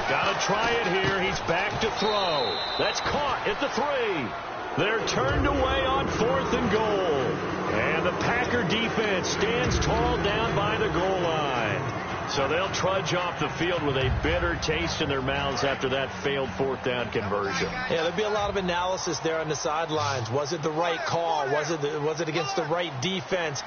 Got to try it here. He's back to throw. That's caught at the 3. They're turned away on 4th and goal. And the Packer defense stands tall down by the goal line. So they'll trudge off the field with a bitter taste in their mouths after that failed 4th down conversion. Yeah, there'll be a lot of analysis there on the sidelines. Was it the right call? Was it against the right defense?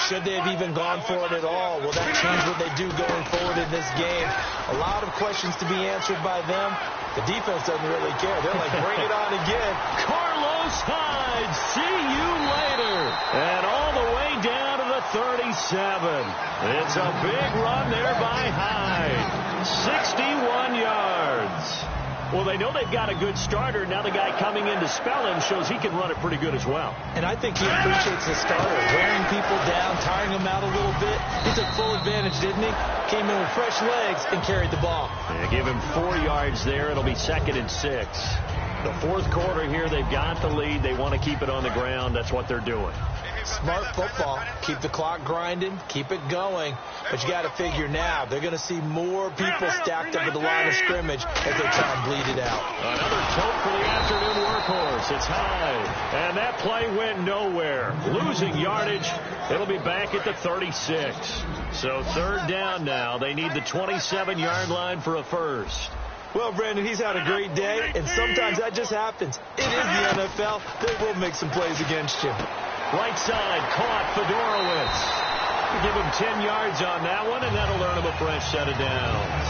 Should they have even gone for it at all? Will that change what they do going forward in this game? A lot of questions to be answered by them. The defense doesn't really care. They're like, bring it on again. Carlos Hyde, see you later. And all the way down to the 37. It's a big run there by Hyde. 61 yards. Well, they know they've got a good starter. Now the guy coming in to spell him shows he can run it pretty good as well. And I think he appreciates the starter, wearing people down, tiring them out a little bit. He took full advantage, didn't he? Came in with fresh legs and carried the ball. Yeah, give him 4 yards there. It'll be 2nd and 6. The 4th quarter here, they've got the lead. They want to keep it on the ground. That's what they're doing. Smart football. Keep the clock grinding. Keep it going. But you got to figure now, they're going to see more people stacked up at the line of scrimmage as they try and bleed it out. Another tote for the afternoon workhorse. It's Hyde. And that play went nowhere. Losing yardage. It'll be back at the 36. So 3rd down now. They need the 27-yard line for a first. Well, Brandon, he's had a great day, and sometimes that just happens. It is the NFL. They will make some plays against you. Right side, caught Fedorowicz. Give him 10 yards on that one, and that'll earn him a fresh set of downs.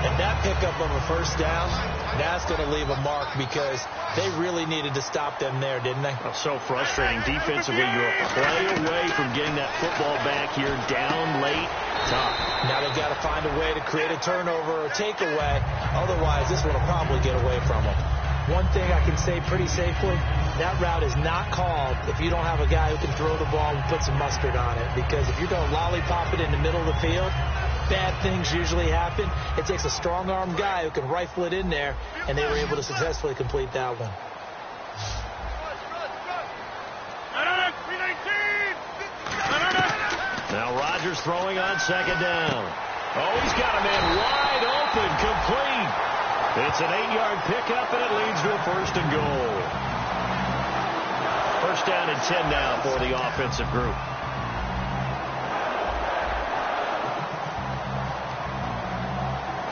And that pickup of a 1st down, that's going to leave a mark because they really needed to stop them there, didn't they? Oh, so frustrating. Defensively, you're a play away from getting that football back here down late. Tough. Now they've got to find a way to create a turnover or takeaway. Otherwise, this one will probably get away from them. One thing I can say pretty safely, that route is not called if you don't have a guy who can throw the ball and put some mustard on it. Because if you're going to lollipop it in the middle of the field, bad things usually happen. It takes a strong-armed guy who can rifle it in there, and they were able to successfully complete that one. Now Rodgers throwing on 2nd down. Oh, he's got a man wide open, complete. It's an 8-yard pickup, and it leads to a 1st and goal. 1st down and 10 now for the offensive group.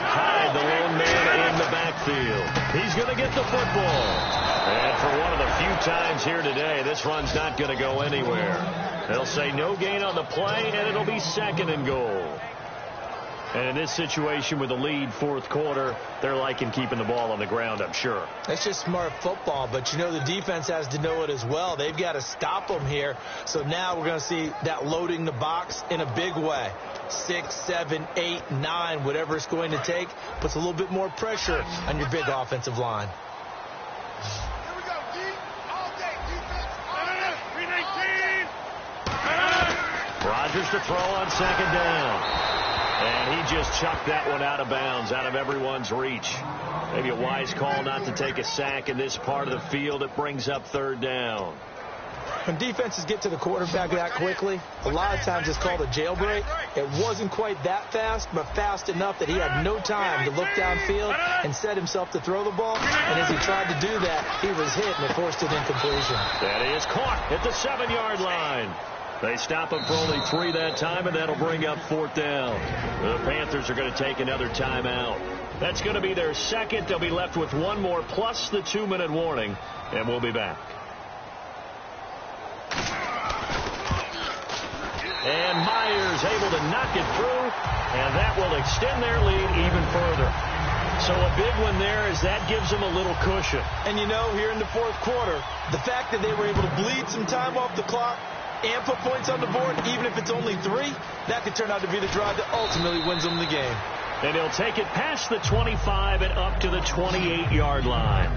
Hyde, the lone man in the backfield. He's going to get the football. And for one of the few times here today. This run's not going to go anywhere. They'll say no gain on the play, and it'll be 2nd and goal. And in this situation with the lead, fourth quarter, they're liking keeping the ball on the ground, I'm sure. That's just smart football, but you know the defense has to know it as well. They've got to stop them here. So now we're going to see that loading the box in a big way. 6, 7, 8, 9, whatever it's going to take, puts a little bit more pressure on your big offensive line. Here we go, D. All day, defense. All day. Rodgers to throw on 2nd down. And he just chucked that one out of bounds, out of everyone's reach. Maybe a wise call not to take a sack in this part of the field. It brings up 3rd down. When defenses get to the quarterback that quickly, a lot of times it's called a jailbreak. It wasn't quite that fast, but fast enough that he had no time to look downfield and set himself to throw the ball. And as he tried to do that, he was hit and it forced an incompletion. That is caught at the 7-yard line. They stop him for only 3 that time, and that'll bring up 4th down. The Panthers are going to take another timeout. That's going to be their 2nd. They'll be left with 1 more plus the 2-minute warning, and we'll be back. And Myers able to knock it through, and that will extend their lead even further. So a big one there as that gives them a little cushion. And you know, here in the fourth quarter, the fact that they were able to bleed some time off the clock and put points on the board, even if it's only 3, that could turn out to be the drive that ultimately wins them the game. And he'll take it past the 25 and up to the 28-yard line.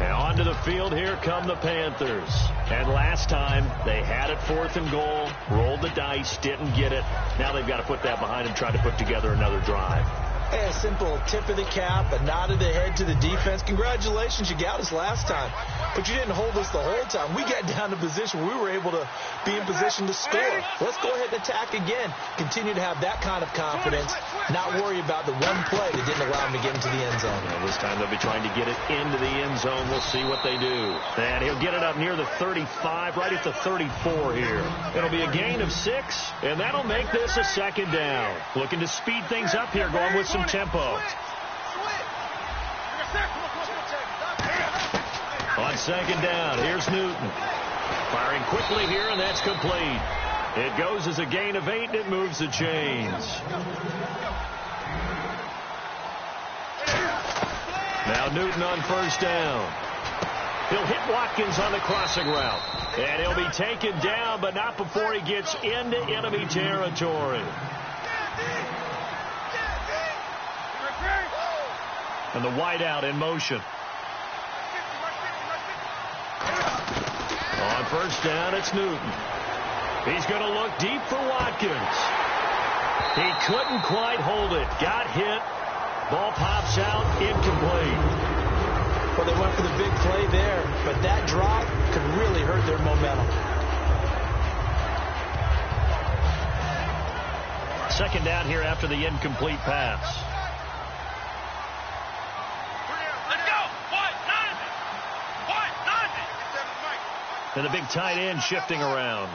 And onto the field, here come the Panthers. And last time, they had it 4th and goal, rolled the dice, didn't get it. Now they've got to put that behind them, try to put together another drive. Hey, a simple tip of the cap, a nod of the head to the defense. Congratulations, you got us last time. But you didn't hold us the whole time. We got down to position where we were able to be in position to score. Let's go ahead and attack again. Continue to have that kind of confidence. Not worry about the one play that didn't allow them to get into the end zone. And this time they'll be trying to get it into the end zone. We'll see what they do. And he'll get it up near the 35, right at the 34 here. It'll be a gain of 6, and that'll make this a 2nd down. Looking to speed things up here, going with some tempo. On 2nd down, here's Newton. Firing quickly here, and that's complete. It goes as a gain of 8, and it moves the chains. Now Newton on 1st down. He'll hit Watkins on the crossing route. And he'll be taken down, but not before he gets into enemy territory. And the wideout in motion. On 1st down, it's Newton. He's going to look deep for Watkins. He couldn't quite hold it. Got hit. Ball pops out. Incomplete. Well, they went for the big play there, but that drop could really hurt their momentum. 2nd down here after the incomplete pass. And the big tight end shifting around.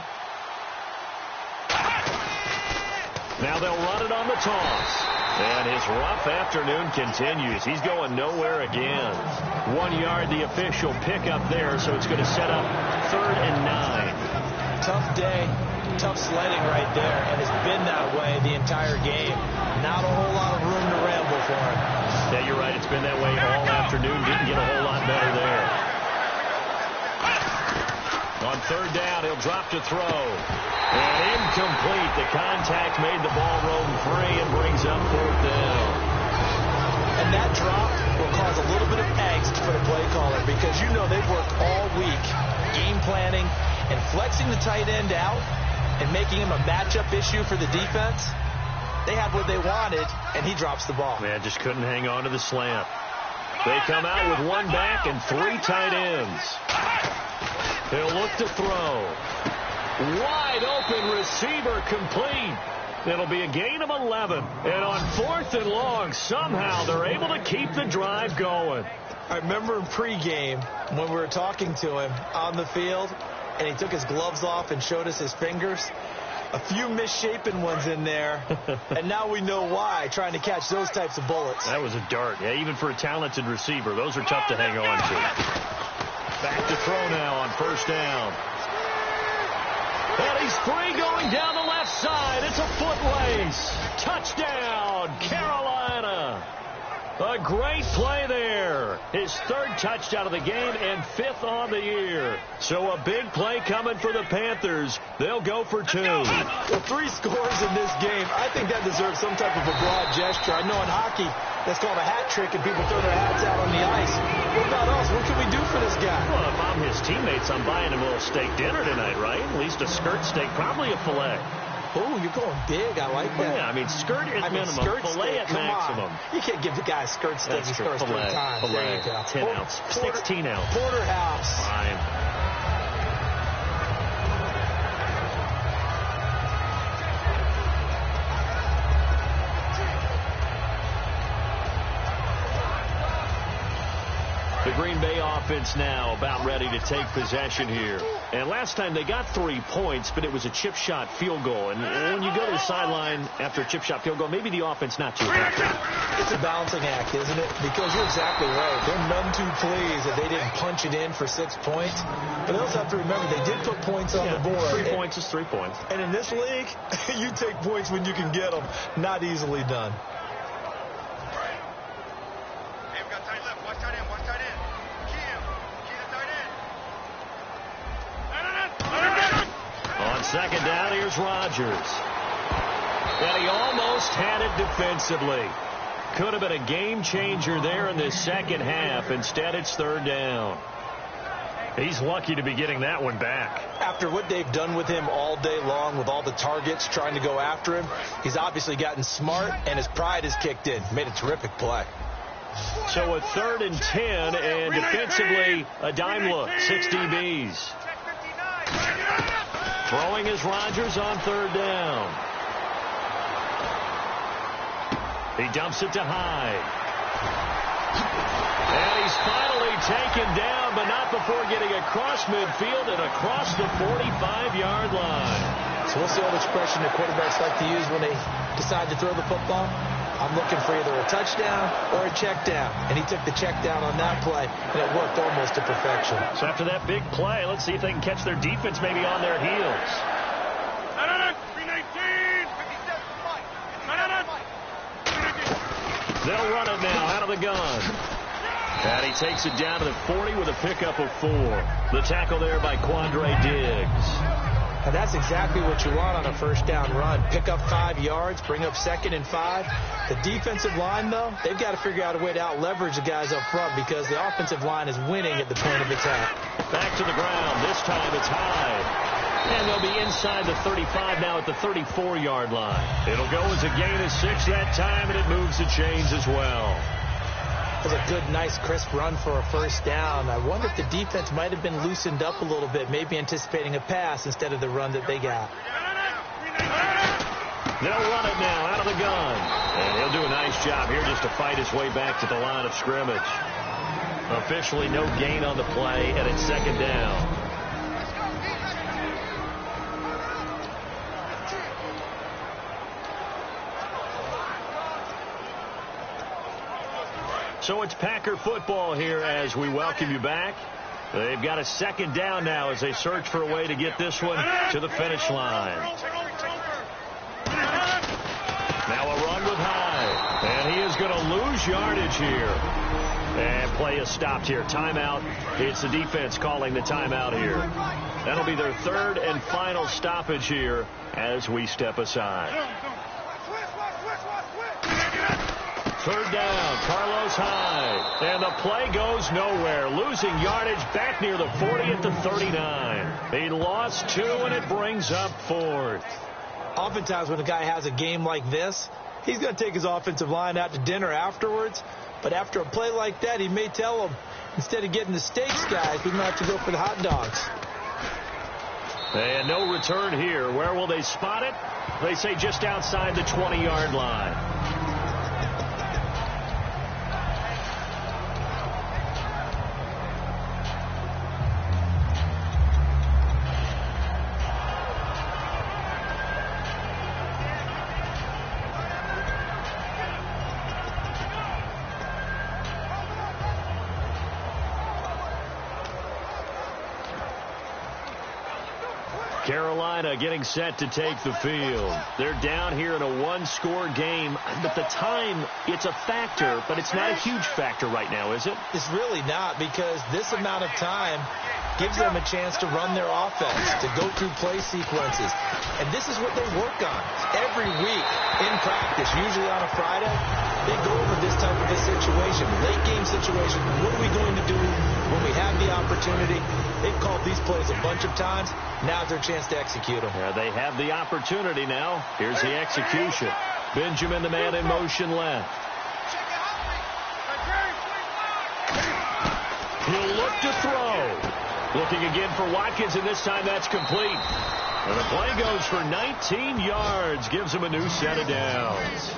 Now they'll run it on the toss. And his rough afternoon continues. He's going nowhere again. 1 yard, the official pickup there, so it's going to set up 3rd and 9. Tough day, tough sledding right there, and it's been that way the entire game. Not a whole lot of room to ramble for him. Yeah, you're right. It's been that way all afternoon. Didn't get a whole lot better there. On 3rd down, he'll drop to throw. And incomplete. The contact made the ball roam free and brings up 4th down. And that drop will cause a little bit of angst for the play caller because you know they've worked all week game planning and flexing the tight end out and making him a matchup issue for the defense. They have what they wanted, and he drops the ball. Man, just couldn't hang on to the slant. They come out with 1 back and 3 tight ends. He'll look to throw. Wide open receiver complete. It'll be a gain of 11. And on 4th and long, somehow they're able to keep the drive going. I remember in pregame when we were talking to him on the field, and he took his gloves off and showed us his fingers. A few misshapen ones in there, and now we know why, trying to catch those types of bullets. That was a dart. Yeah, even for a talented receiver, those are tough to hang on to. Back to throw now on first down. And he's free going down the left side. It's a foot race. Touchdown, Carolina. A great play there. His third touchdown of the game and fifth on the year. So a big play coming for the Panthers. They'll go for 2. Well, 3 scores in this game. I think that deserves some type of a broad gesture. I know in hockey that's called a hat trick and people throw their hats out on the ice. What about us? What can we do for this guy? Well, if I'm his teammates, I'm buying him a little steak dinner tonight, right? At least a skirt steak, probably a filet. Oh, you're going big. I like that. Yeah, I mean, skirt at minimum, filet at maximum. You can't give the guy a skirt steak. He scores 3 times. Filet, 10 ounce, 16 ounce. Porterhouse. Fine. The Green Bay offense now about ready to take possession here. And last time they got 3 points, but it was a chip shot field goal. And when you go to the sideline after a chip shot field goal, maybe the offense not too happy. It's a balancing act, isn't it? Because you're exactly right. They're none too pleased that they didn't punch it in for 6 points. But they also have to remember they did put points on the board. 3 points is 3 points. And in this league, you take points when you can get them. Not easily done. Second down, here's Rodgers. And he almost had it defensively. Could have been a game changer there in this second half. Instead, it's third down. He's lucky to be getting that one back. After what they've done with him all day long with all the targets trying to go after him, he's obviously gotten smart, and his pride has kicked in. Made a terrific play. So a 3rd and 10, and defensively, a dime look, 6 DBs. Throwing is Rodgers on third down. He dumps it to Hyde. And he's finally taken down, but not before getting across midfield and across the 45-yard line. So what's the old expression that quarterbacks like to use when they decide to throw the football? I'm looking for either a touchdown or a check down. And he took the check down on that play, and it worked almost to perfection. So after that big play, let's see if they can catch their defense maybe on their heels. They'll run it now out of the gun. And he takes it down to the 40 with a pickup of 4. The tackle there by Quandre Diggs. And that's exactly what you want on a first down run. Pick up 5 yards, bring up 2nd and 5. The defensive line, though, they've got to figure out a way to out-leverage the guys up front because the offensive line is winning at the point of attack. Back to the ground. This time it's Hyde. And they'll be inside the 35 now at the 34-yard line. It'll go as a gain of 6 that time, and it moves the chains as well. That was a good, nice, crisp run for a first down. I wonder if the defense might have been loosened up a little bit, maybe anticipating a pass instead of the run that they got. They'll run it now out of the gun. And he'll do a nice job here just to fight his way back to the line of scrimmage. Officially no gain on the play, and it's second down. So it's Packer football here as we welcome you back. They've got a second down now as they search for a way to get this one to the finish line. Now a run with Hyde. And he is going to lose yardage here. And play is stopped here. Timeout. It's the defense calling the timeout here. That'll be their 3rd and final stoppage here as we step aside. 3rd down, Carlos Hyde. And the play goes nowhere. Losing yardage back near the 40 at the 39. He lost 2, and it brings up 4th. Oftentimes when a guy has a game like this, he's going to take his offensive line out to dinner afterwards. But after a play like that, he may tell them, instead of getting the steaks, guys, we might have to go for the hot dogs. And no return here. Where will they spot it? They say just outside the 20-yard line. Carolina getting set to take the field. They're down here in a one-score game, but the time, it's a factor, but it's not a huge factor right now, is it? It's really not, because this amount of time gives them a chance to run their offense, to go through play sequences. And this is what they work on every week in practice, usually on a Friday. They go over this type of a situation, late game situation. What are we going to do when we have the opportunity? They've called these plays a bunch of times. Now's their chance to execute them. Yeah, they have the opportunity now. Here's the execution. Benjamin, the man in motion left. He'll look to throw. Looking again for Watkins, and this time that's complete. And the play goes for 19 yards, gives him a new set of downs.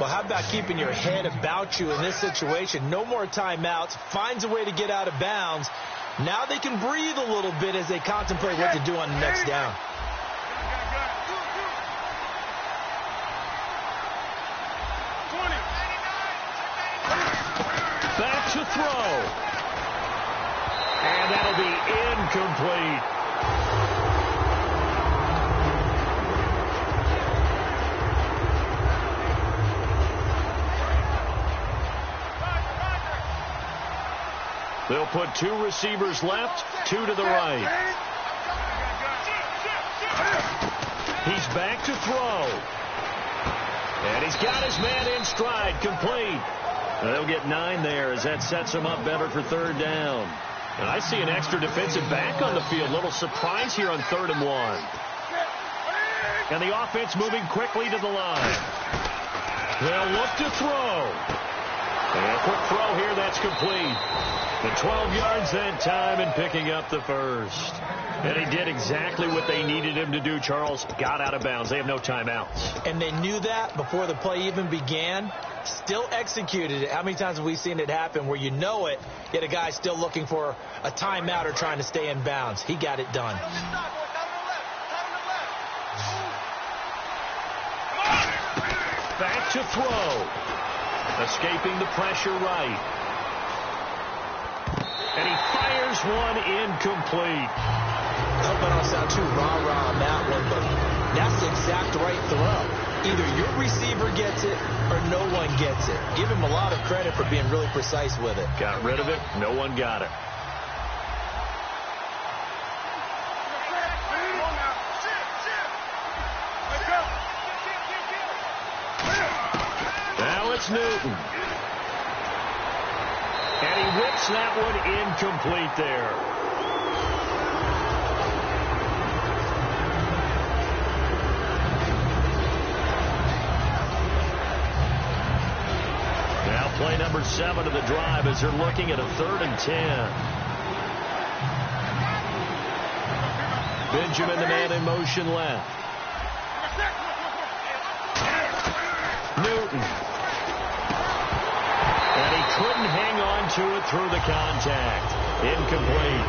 Well, how about keeping your head about you in this situation? No more timeouts. Finds a way to get out of bounds. Now they can breathe a little bit as they contemplate what to do on the next down. Back to throw. And that'll be incomplete. They'll put two receivers left, two to the right. He's back to throw. And he's got his man in stride, complete. They'll get 9 there as that sets him up better for third down. And I see an extra defensive back on the field. Little surprise here on 3rd and 1. And the offense moving quickly to the line. They'll look to throw. And a quick throw here, that's complete. The 12 yards that time and picking up the first. And he did exactly what they needed him to do, Charles. Got out of bounds. They have no timeouts. And they knew that before the play even began. Still executed it. How many times have we seen it happen where you know it, yet a guy's still looking for a timeout or trying to stay in bounds? He got it done. Back to throw. Escaping the pressure right. And he fires one incomplete. I hope I don't sound too rah-rah on that one, but that's the exact right throw. Either your receiver gets it or no one gets it. Give him a lot of credit for being really precise with it. Got rid of it. No one got it. Now it's Newton. And he whips that one incomplete there. Now play number 7 of the drive as they're looking at a 3rd and 10. Benjamin, the man in motion left. Newton. And he couldn't hang on to it through the contact. Incomplete.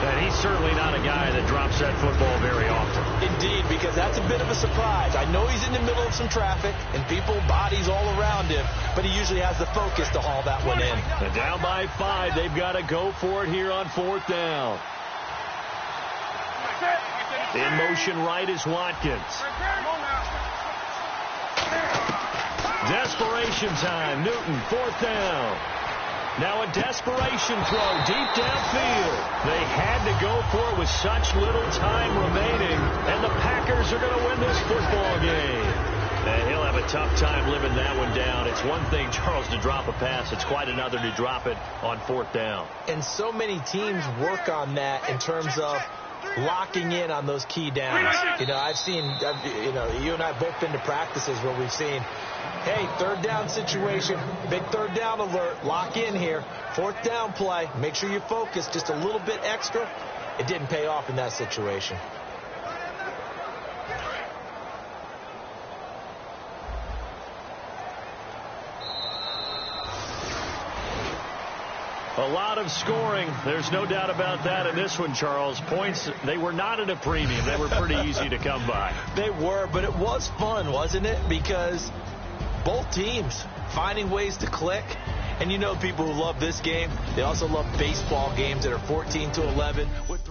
And he's certainly not a guy that drops that football very often. Indeed, because that's a bit of a surprise. I know he's in the middle of some traffic and people, bodies all around him, but he usually has the focus to haul that one in. And down by 5, they've got to go for it here on 4th down. In motion right is Watkins. Desperation time. Newton, 4th down. Now a desperation throw deep downfield. They had to go for it with such little time remaining, and the Packers are going to win this football game. And he'll have a tough time living that one down. It's one thing, Charles, to drop a pass. It's quite another to drop it on 4th down. And so many teams work on that in terms of locking in on those key downs. You know, I've seen, you and I both been to practices where we've seen, hey, 3rd down situation, big 3rd down alert, lock in here, 4th down play, make sure you focus just a little bit extra. It didn't pay off in that situation. A lot of scoring. There's no doubt about that in this one, Charles. Points, they were not at a premium. They were pretty easy to come by. They were, but it was fun, wasn't it? Because both teams finding ways to click. And you know people who love this game, they also love baseball games that are 14-11 with